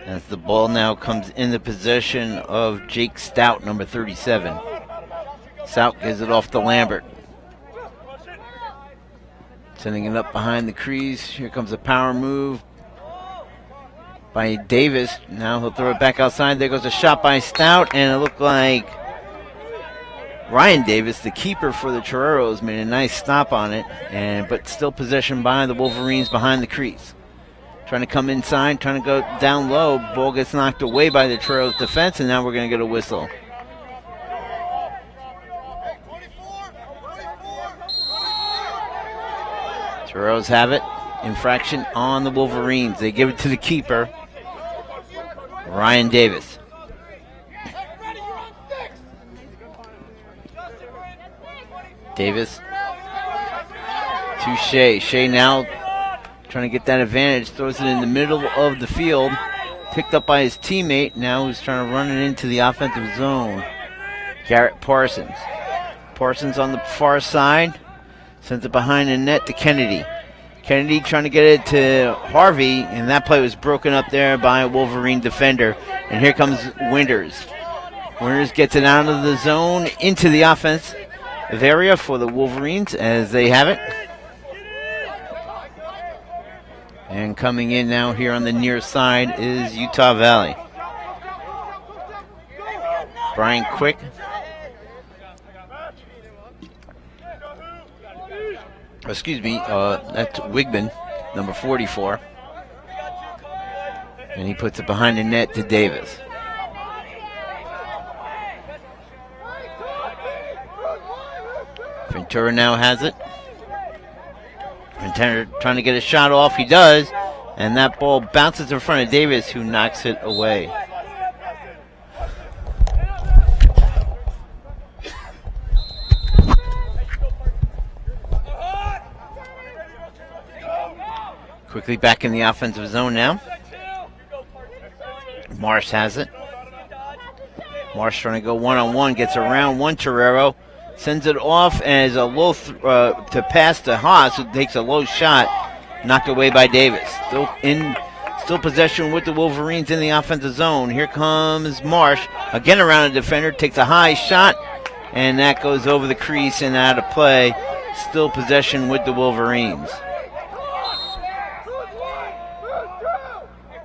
[SPEAKER 1] As the ball now comes in the possession of Jake Stout, number 37. Stout gives it off to Lambert. Sending it up behind the crease. Here comes a power move by Davis. Now he'll throw it back outside. There goes a shot by Stout, and it looked like Ryan Davis, the keeper for the Toreros, made a nice stop on it, but still possession by the Wolverines behind the crease. Trying to come inside, trying to go down low. Ball gets knocked away by the Toreros defense, and now we're going to get a whistle. Toreros have it. Infraction on the Wolverines. They give it to the keeper, Ryan Davis. Davis to Shea. Shea now trying to get that advantage. Throws it in the middle of the field. Picked up by his teammate. Now he's trying to run it into the offensive zone. Garrett Parsons. Parsons on the far side. Sends it behind the net to Kennedy. Kennedy trying to get it to Harvey, and that play was broken up there by a Wolverine defender. And here comes Winters. Winters gets it out of the zone into the offensive area for the Wolverines as they have it. And coming in now here on the near side is Utah Valley. Brian Quick. Excuse me, that's Wigman, number 44. And he puts it behind the net to Davis. Ventura now has it. Ventura trying to get a shot off. He does. And that ball bounces in front of Davis, who knocks it away. Quickly back in the offensive zone now. Marsh has it. Marsh trying to go one-on-one. Gets around one Torero. Sends it off as a low to pass to Haas, who takes a low shot. Knocked away by Davis. Still possession with the Wolverines in the offensive zone. Here comes Marsh. Again around the defender. Takes a high shot. And that goes over the crease and out of play. Still possession with the Wolverines.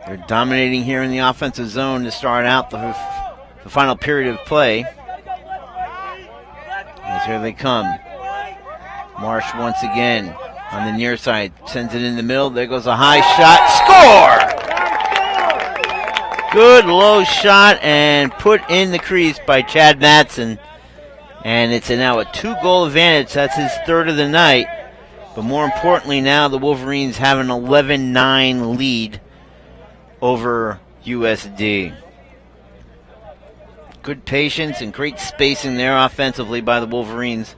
[SPEAKER 1] They're dominating here in the offensive zone to start out the final period of play. As here they come. Marsh once again on the near side. Sends it in the middle. There goes a high shot. Score! Good low shot and put in the crease by Chad Madsen. And it's now a 2-goal advantage. That's his third of the night. But more importantly now, the Wolverines have an 11-9 lead over USD. Good patience and great spacing there offensively by the Wolverines.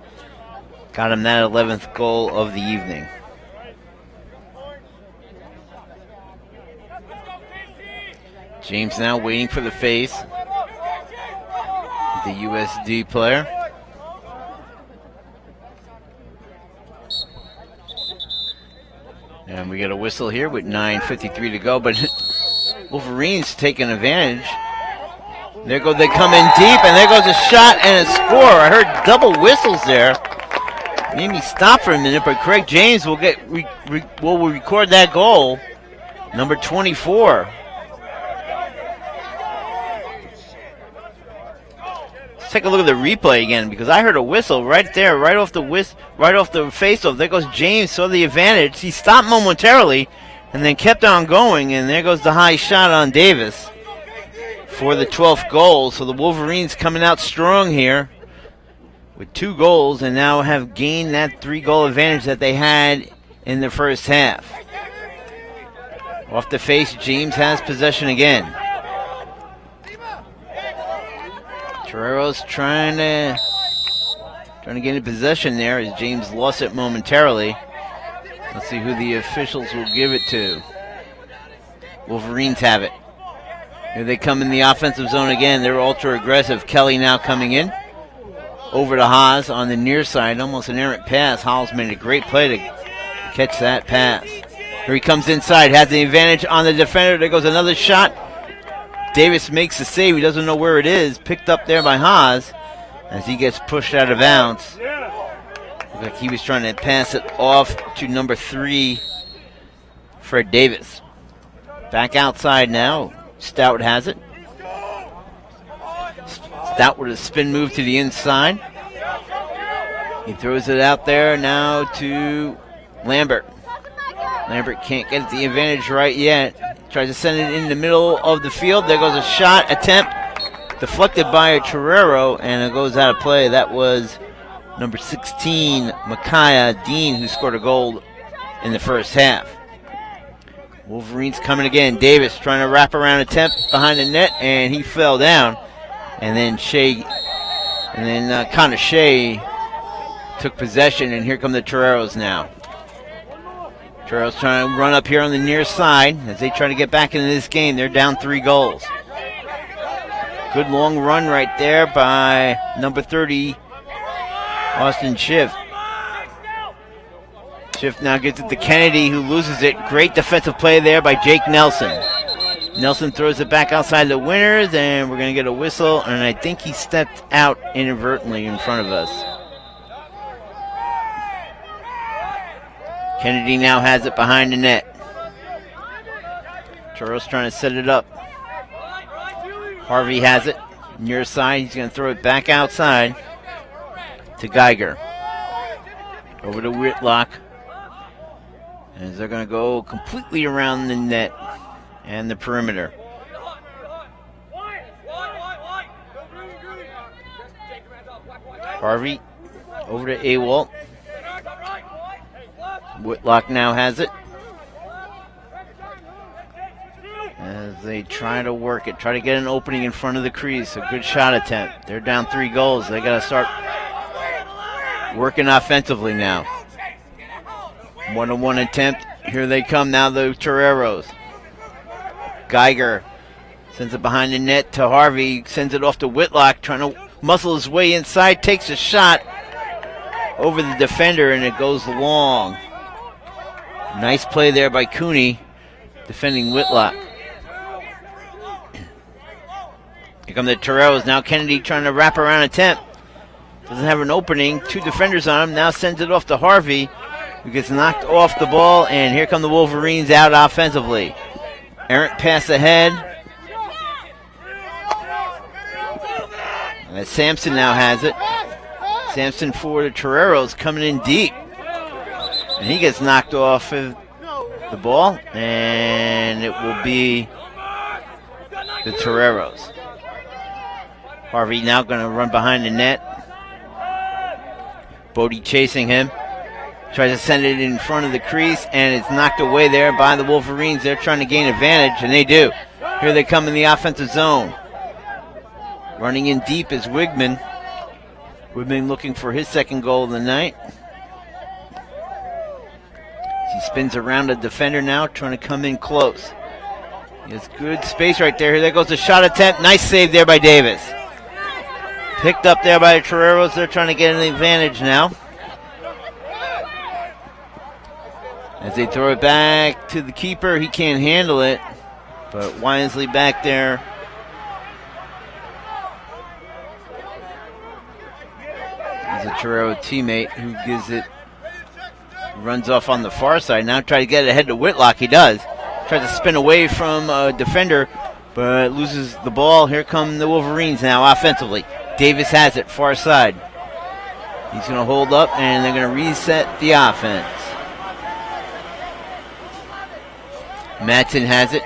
[SPEAKER 1] Got him that 11th goal of the evening. James now waiting for the face. the USD player. And we get a whistle here with 9:53 to go, but Wolverines taking advantage. There go, they come in deep, and there goes a shot and a score. I heard double whistles there. Made me stop for a minute, but Craig James will will record that goal, number 24. Let's take a look at the replay again, because I heard a whistle right there, right off the face-off. There goes James, saw the advantage. He stopped momentarily, and then kept on going, and there goes the high shot on Davis for the 12th goal. So the Wolverines coming out strong here with 2 goals, and now have gained that 3-goal advantage that they had in the first half. Off the face, James has possession again. Torero's trying to get in possession there as James lost it momentarily. Let's see who the officials will give it to. Wolverines have it. Here they come in the offensive zone again. They're ultra aggressive. Kelly now coming in. Over to Haas on the near side. Almost an errant pass. Hall's made a great play to catch that pass. Here he comes inside. Has the advantage on the defender. There goes another shot. Davis makes the save. He doesn't know where it is. Picked up there by Haas as he gets pushed out of bounds. Looks like he was trying to pass it off to number 3, Fred Davis. Back outside now. Stout has it. Stout with a spin move to the inside. He throws it out there now to Lambert. Lambert can't get the advantage right yet. Tries to send it in the middle of the field. There goes a shot attempt. Deflected by a Torero, and it goes out of play. That was number 16, Micaiah Dean, who scored a goal in the first half. Wolverines coming again. Davis trying to wrap around attempt behind the net, and he fell down. And then Connor Shea took possession, and here come the Toreros now. Toreros trying to run up here on the near side as they try to get back into this game. They're down 3 goals. Good long run right there by number 30, Austin Schiff. Schiff now gets it to Kennedy, who loses it. Great defensive play there by Jake Nelson. Nelson throws it back outside the winners, and we're going to get a whistle, and I think he stepped out inadvertently in front of us. Kennedy now has it behind the net. Torero's trying to set it up. Harvey has it. Near side, he's going to throw it back outside to Geiger. Over to Whitlock. As they're going to go completely around the net and the perimeter. Harvey over to Awalt. Whitlock now has it. As they try to work it, try to get an opening in front of the crease. A good shot attempt. They're down 3 goals. They got to start working offensively now. 1-on-1 attempt. Here they come now, the Toreros. Geiger sends it behind the net to Harvey. Sends it off to Whitlock, trying to muscle his way inside. Takes a shot over the defender, and it goes long. Nice play there by Cooney, defending Whitlock. Here come the Toreros. Now Kennedy trying to wrap around attempt. Doesn't have an opening. 2 defenders on him. Now sends it off to Harvey, who gets knocked off the ball. And here come the Wolverines out offensively. Errant pass ahead. And Sampson now has it. Sampson for the Toreros coming in deep. And he gets knocked off of the ball. And it will be the Toreros. Harvey now going to run behind the net. Bodie chasing him. Tries to send it in front of the crease, and it's knocked away there by the Wolverines. They're trying to gain advantage, and they do. Here they come in the offensive zone. Running in deep is Wigman. Wigman looking for his 2nd goal of the night. He spins around the defender now, trying to come in close. He has good space right there. Here goes a shot attempt. Nice save there by Davis. Picked up there by the Toreros. They're trying to get an advantage now. As they throw it back to the keeper, he can't handle it. But wisely back there. There's a Torero teammate who gives it, runs off on the far side. Now try to get it ahead to Whitlock. He does. Tries to spin away from a defender, but loses the ball. Here come the Wolverines now offensively. Davis has it, far side. He's going to hold up, and they're going to reset the offense. Madsen has it.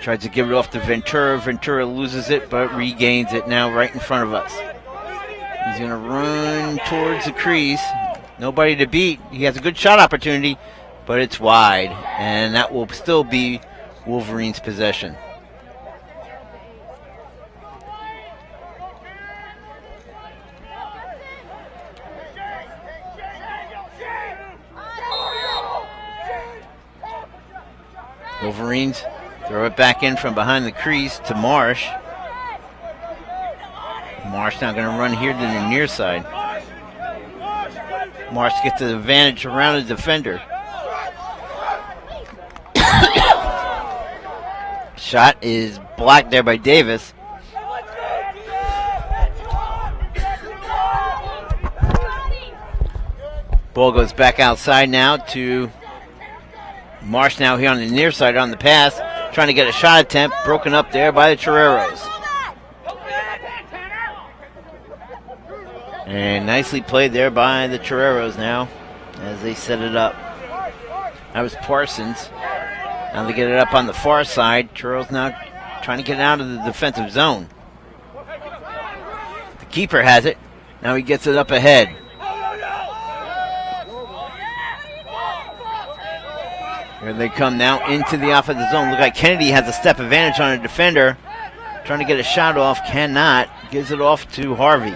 [SPEAKER 1] Tries to give it off to Ventura. Ventura loses it, but regains it now right in front of us. He's going to run towards the crease. Nobody to beat. He has a good shot opportunity, but it's wide, and that will still be Wolverines' possession. Wolverines throw it back in from behind the crease to Marsh. Marsh now going to run here to the near side. Marsh gets the advantage around the defender. Shot is blocked there by Davis. Ball goes back outside now to Marsh now here on the near side on the pass. Trying to get a shot attempt. Broken up there by the Toreros. And nicely played there by the Toreros now as they set it up. That was Parsons. Now they get it up on the far side. Toreros now trying to get out of the defensive zone. The keeper has it. Now he gets it up ahead. Here they come now into the offensive zone. Look like Kennedy has a step advantage on a defender. Trying to get a shot off. Cannot. Gives it off to Harvey.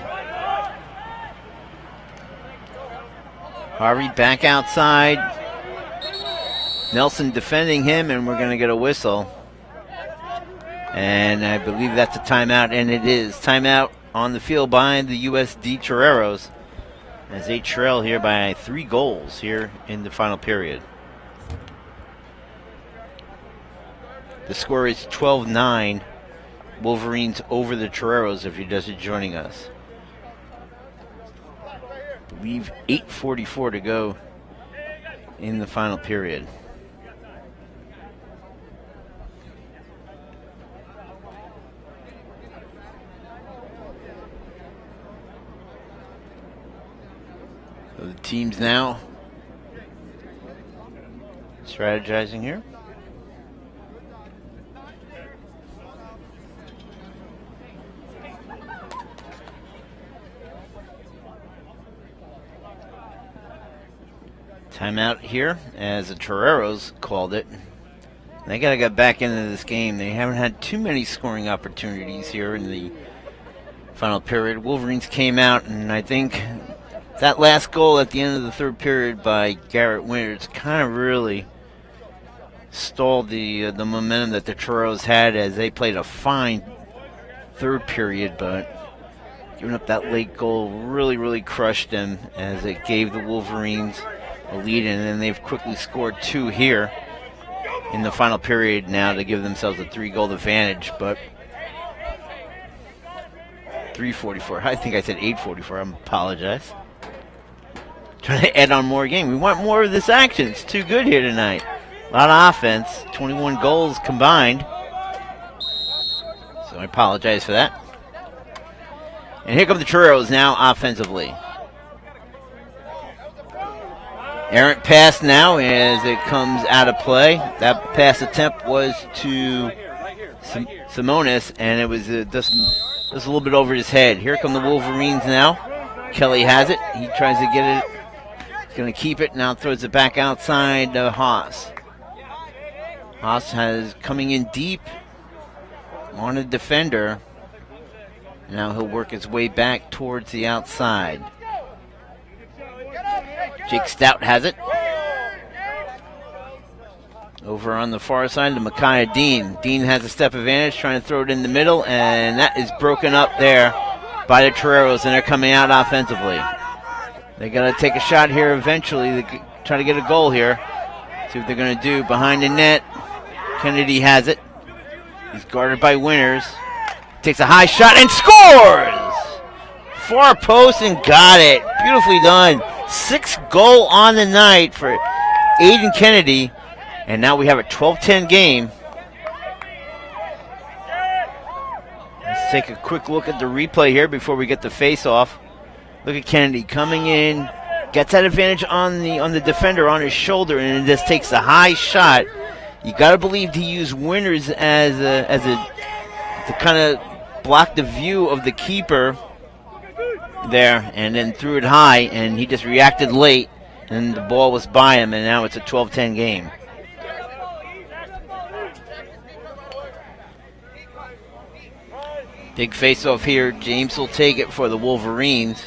[SPEAKER 1] Harvey back outside. Nelson defending him, and we're going to get a whistle. And I believe that's a timeout, and it is. Timeout on the field by the USD Toreros as they trail here by 3 goals here in the final period. The score is 12-9. Wolverines over the Toreros if you're just joining us. I believe 8:44 to go in the final period. So the teams now strategizing here. Timeout here as the Toreros called it. They got to get back into this game. They haven't had too many scoring opportunities here in the final period. Wolverines came out, and I think that last goal at the end of the third period by Garrett Winters kind of really stalled the momentum that the Toreros had as they played a fine third period, but giving up that late goal really crushed them as it gave the Wolverines a lead, and then they've quickly scored 2 here in the final period now to give themselves a 3-goal advantage. But 3:44. I think I said 8:44. I apologize. Trying to add on more game. We want more of this action. It's too good here tonight. A lot of offense. 21 goals combined. So I apologize for that. And here come the Toreros now offensively. Errant pass now as it comes out of play. That pass attempt was to Simonis, and it was just a little bit over his head. Here come the Wolverines now. Kelly has it. He tries to get it. He's going to keep it. Now throws it back outside to Haas. Haas has coming in deep on a defender. Now he'll work his way back towards the outside. Jake Stout has it. Over on the far side to Micaiah Dean. Dean has a step advantage, trying to throw it in the middle, and that is broken up there by the Toreros, and they're coming out offensively. They got to take a shot here eventually to try to get a goal here. See what they're going to do. Behind the net, Kennedy has it. He's guarded by Winters. Takes a high shot and scores! Far post and got it. Beautifully done. 6th goal on the night for Aiden Kennedy. And now we have a 12-10 game. Let's take a quick look at the replay here before we get the face-off. Look at Kennedy coming in, gets that advantage on the defender on his shoulder, and just takes a high shot. You got to believe he used Winters as to kind of block the view of the keeper there, and then threw it high, and he just reacted late, and the ball was by him, and now it's a 12-10 game. Big face-off here. James will take it for the Wolverines.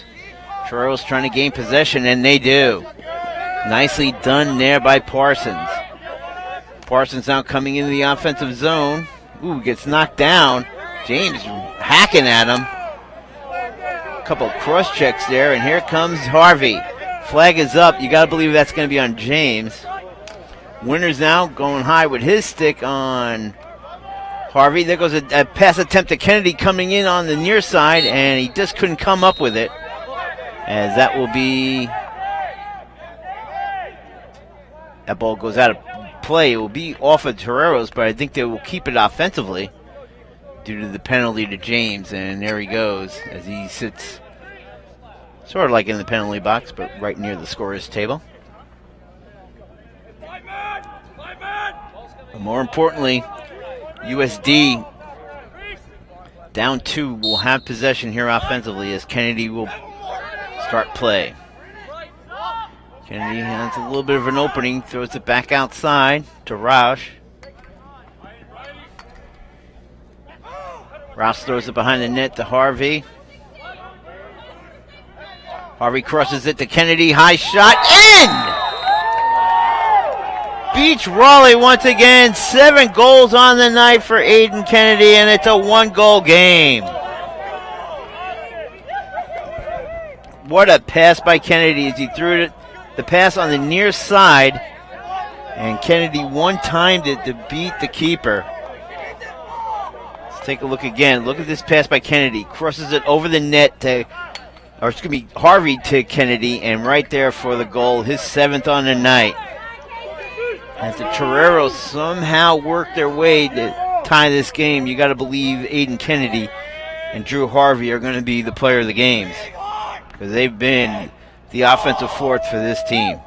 [SPEAKER 1] Toreros trying to gain possession, and they do. Nicely done there by Parsons. Parsons now coming into the offensive zone. Ooh, gets knocked down. James hacking at him. A couple of cross checks there, and here comes Harvey. Flag is up. You got to believe that's going to be on James. Winters now going high with his stick on Harvey. There goes a pass attempt to Kennedy coming in on the near side, and he just couldn't come up with it. As that will be... That ball goes out of play. It will be off of Toreros, but I think they will keep it offensively due to the penalty to James. And there he goes as he sits sort of like in the penalty box, but right near the scorer's table. But more importantly, USD down 2 will have possession here offensively as Kennedy will start play. Kennedy has a little bit of an opening, throws it back outside to Roush. Roush throws it behind the net to Harvey. Harvey crosses it to Kennedy, high shot, in! Beats Raleigh once again. 7 goals on the night for Aiden Kennedy, and it's a 1-goal game. What a pass by Kennedy as he threw it, the pass on the near side, and Kennedy one-timed it to beat the keeper. Let's take a look again. Look at this pass by Kennedy. Crosses it over the net to, or excuse me, Harvey to Kennedy, and right there for the goal, his 7th on the night. As the Toreros somehow work their way to tie this game, you got to believe Aiden Kennedy and Drew Harvey are going to be the player of the games, because they've been the offensive force for this team.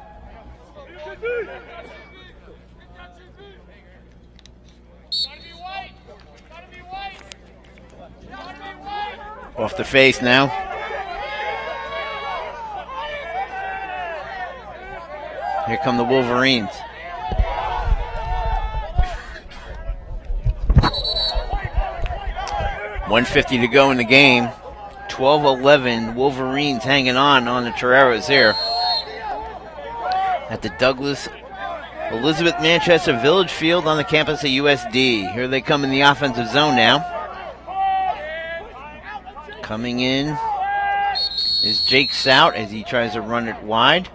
[SPEAKER 1] Off the face now. Here come the Wolverines. .150 to go in the game. 12-11. Wolverines hanging on the Toreros here. At the Douglas Elizabeth Manchester Village Field on the campus of USD. Here they come in the offensive zone now. Coming in is Jake Stout as he tries to run it wide.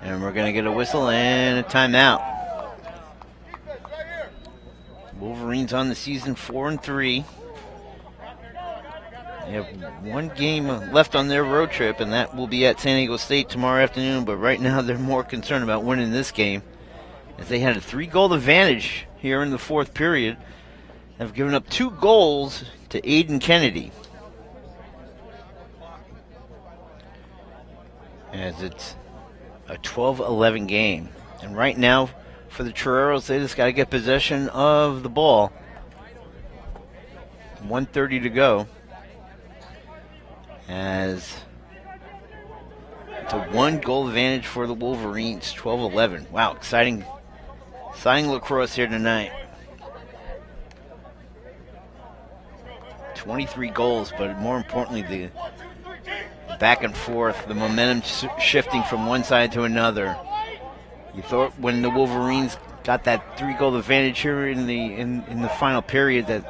[SPEAKER 1] And we're going to get a whistle and a timeout. Wolverines on the season 4-3. They have 1 game left on their road trip, and that will be at San Diego State tomorrow afternoon. But right now they're more concerned about winning this game, as they had a 3-goal advantage here in the 4th period. Have given up 2 goals to Aiden Kennedy. As it's a 12-11 game. And right now, for the Toreros, they just got to get possession of the ball. 1:30 to go. As it's a 1-goal advantage for the Wolverines, 12-11. Wow, exciting lacrosse here tonight. 23 goals, but more importantly, the back and forth, the momentum shifting from one side to another. You thought when the Wolverines got that 3-goal advantage here in the final period. That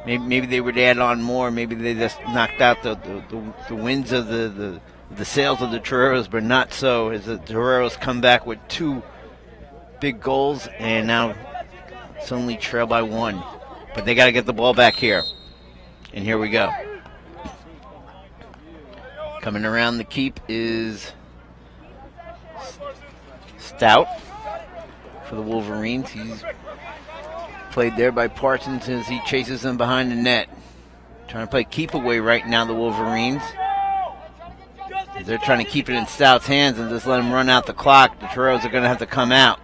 [SPEAKER 1] maybe they would add on more. Maybe they just knocked out the wins of the sails of the Toreros, but not so, as the Toreros come back with 2 big goals and now suddenly trail by 1. But they got to get the ball back here. And here we go. Coming around the keep is Stout for the Wolverines. He's played there by Parsons as he chases them behind the net. Trying to play keep away right now, the Wolverines. They're trying to keep it in Stout's hands and just let him run out the clock. The Toreros are going to have to come out.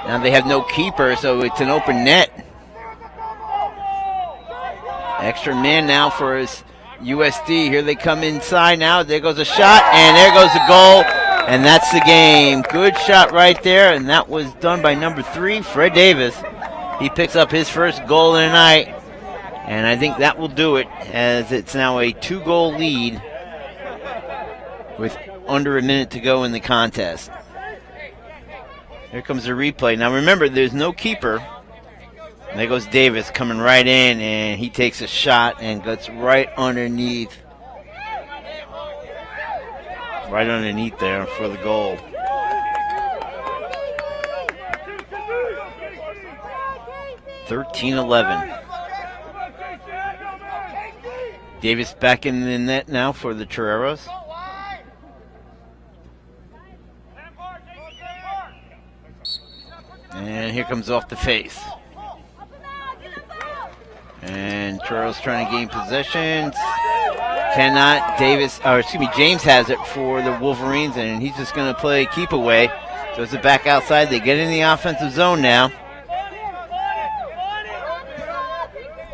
[SPEAKER 1] Now they have no keeper, so it's an open net. Extra man now for his USD. Here they come inside now. There goes a shot, and there goes the goal, and that's the game. Good shot right there, and that was done by number 3, Fred Davis. He picks up his first goal of the night, and I think that will do it, as it's now a 2-goal lead with under a minute to go in the contest. Here comes the replay. Now remember, there's no keeper. And there goes Davis coming right in, and he takes a shot and gets right underneath there for the goal. (13-11). Davis back in the net now for the Toreros. And here comes off the face. And Toreros trying to gain possession. Cannot. James has it for the Wolverines, and he's just going to play keep away. Throws it back outside. They get in the offensive zone now.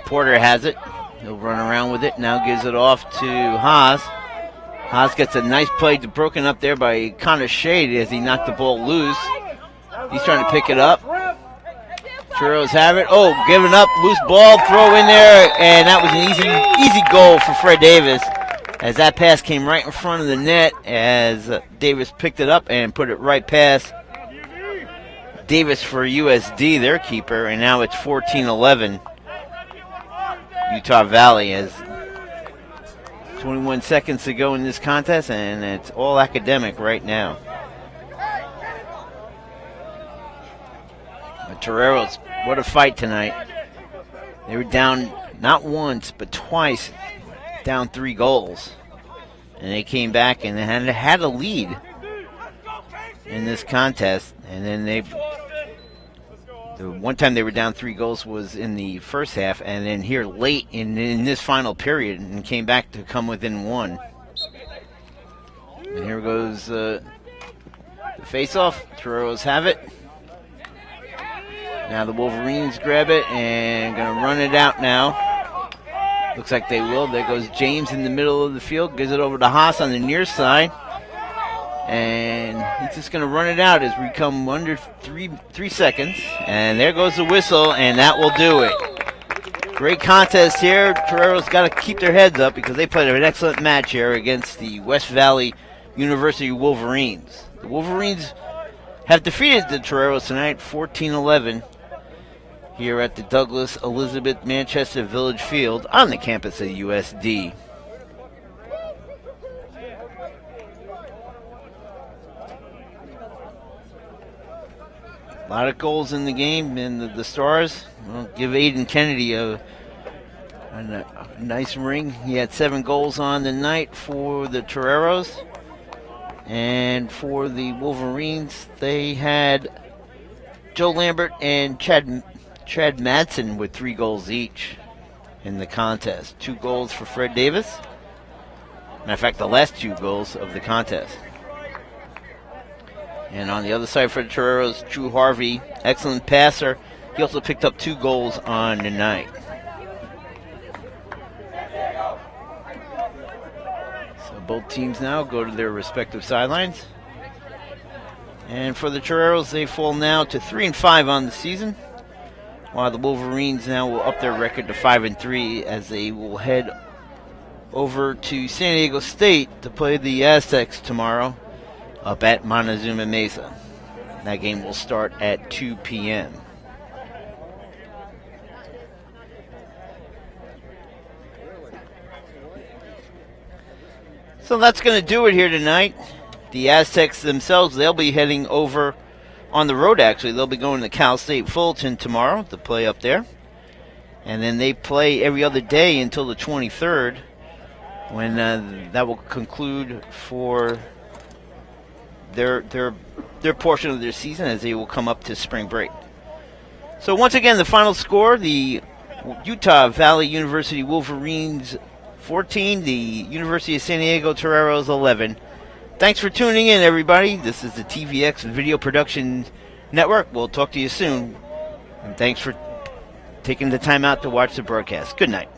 [SPEAKER 1] Porter has it. He'll run around with it. Now gives it off to Haas. Haas gets a nice play broken up there by Connor Shade as he knocked the ball loose. He's trying to pick it up. Toreros have it. Oh, giving up. Loose ball. Throw in there. And that was an easy goal for Fred Davis, as that pass came right in front of the net as Davis picked it up and put it right past Davis for USD, their keeper. And now it's 14-11. Utah Valley, as 21 seconds to go in this contest, and it's all academic right now. The Toreros, what a fight tonight. They were down not once, but twice, down 3 goals. And they came back and had a lead in this contest. And then the one time they were down 3 goals was in the first half, and then here late in this final period, and came back to come within 1. And here goes the face-off. Toreros have it. Now the Wolverines grab it and going to run it out now. Looks like they will. There goes James in the middle of the field. Gives it over to Haas on the near side. And he's just going to run it out as we come under 3 seconds. And there goes the whistle, and that will do it. Great contest here. Toreros got to keep their heads up because they played an excellent match here against the West Valley University Wolverines. The Wolverines have defeated the Toreros tonight, 14-11, here at the Douglas Elizabeth Manchester Village Field on the campus of USD. A lot of goals in the game, and the Stars will give Aiden Kennedy a nice ring. He had 7 goals on the night for the Toreros. And for the Wolverines, they had Joe Lambert and Chad Madsen with 3 goals each in the contest. 2 goals for Fred Davis. Matter of fact, the last 2 goals of the contest. And on the other side for the Toreros, Drew Harvey, excellent passer. He also picked up 2 goals on the night. So both teams now go to their respective sidelines. And for the Toreros, they fall now to 3-5 on the season, while the Wolverines now will up their record to 5-3 as they will head over to San Diego State to play the Aztecs tomorrow up at Montezuma Mesa. That game will start at 2 p.m. So that's going to do it here tonight. The Aztecs themselves, they'll be heading over on the road, actually. They'll be going to Cal State Fullerton tomorrow to play up there. And then they play every other day until the 23rd, when that will conclude for their portion of their season, as they will come up to spring break. So once again, the final score, the Utah Valley University Wolverines 14, the University of San Diego Toreros 11. Thanks for tuning in, everybody. This is the TVX Video Production Network. We'll talk to you soon. And thanks for taking the time out to watch the broadcast. Good night.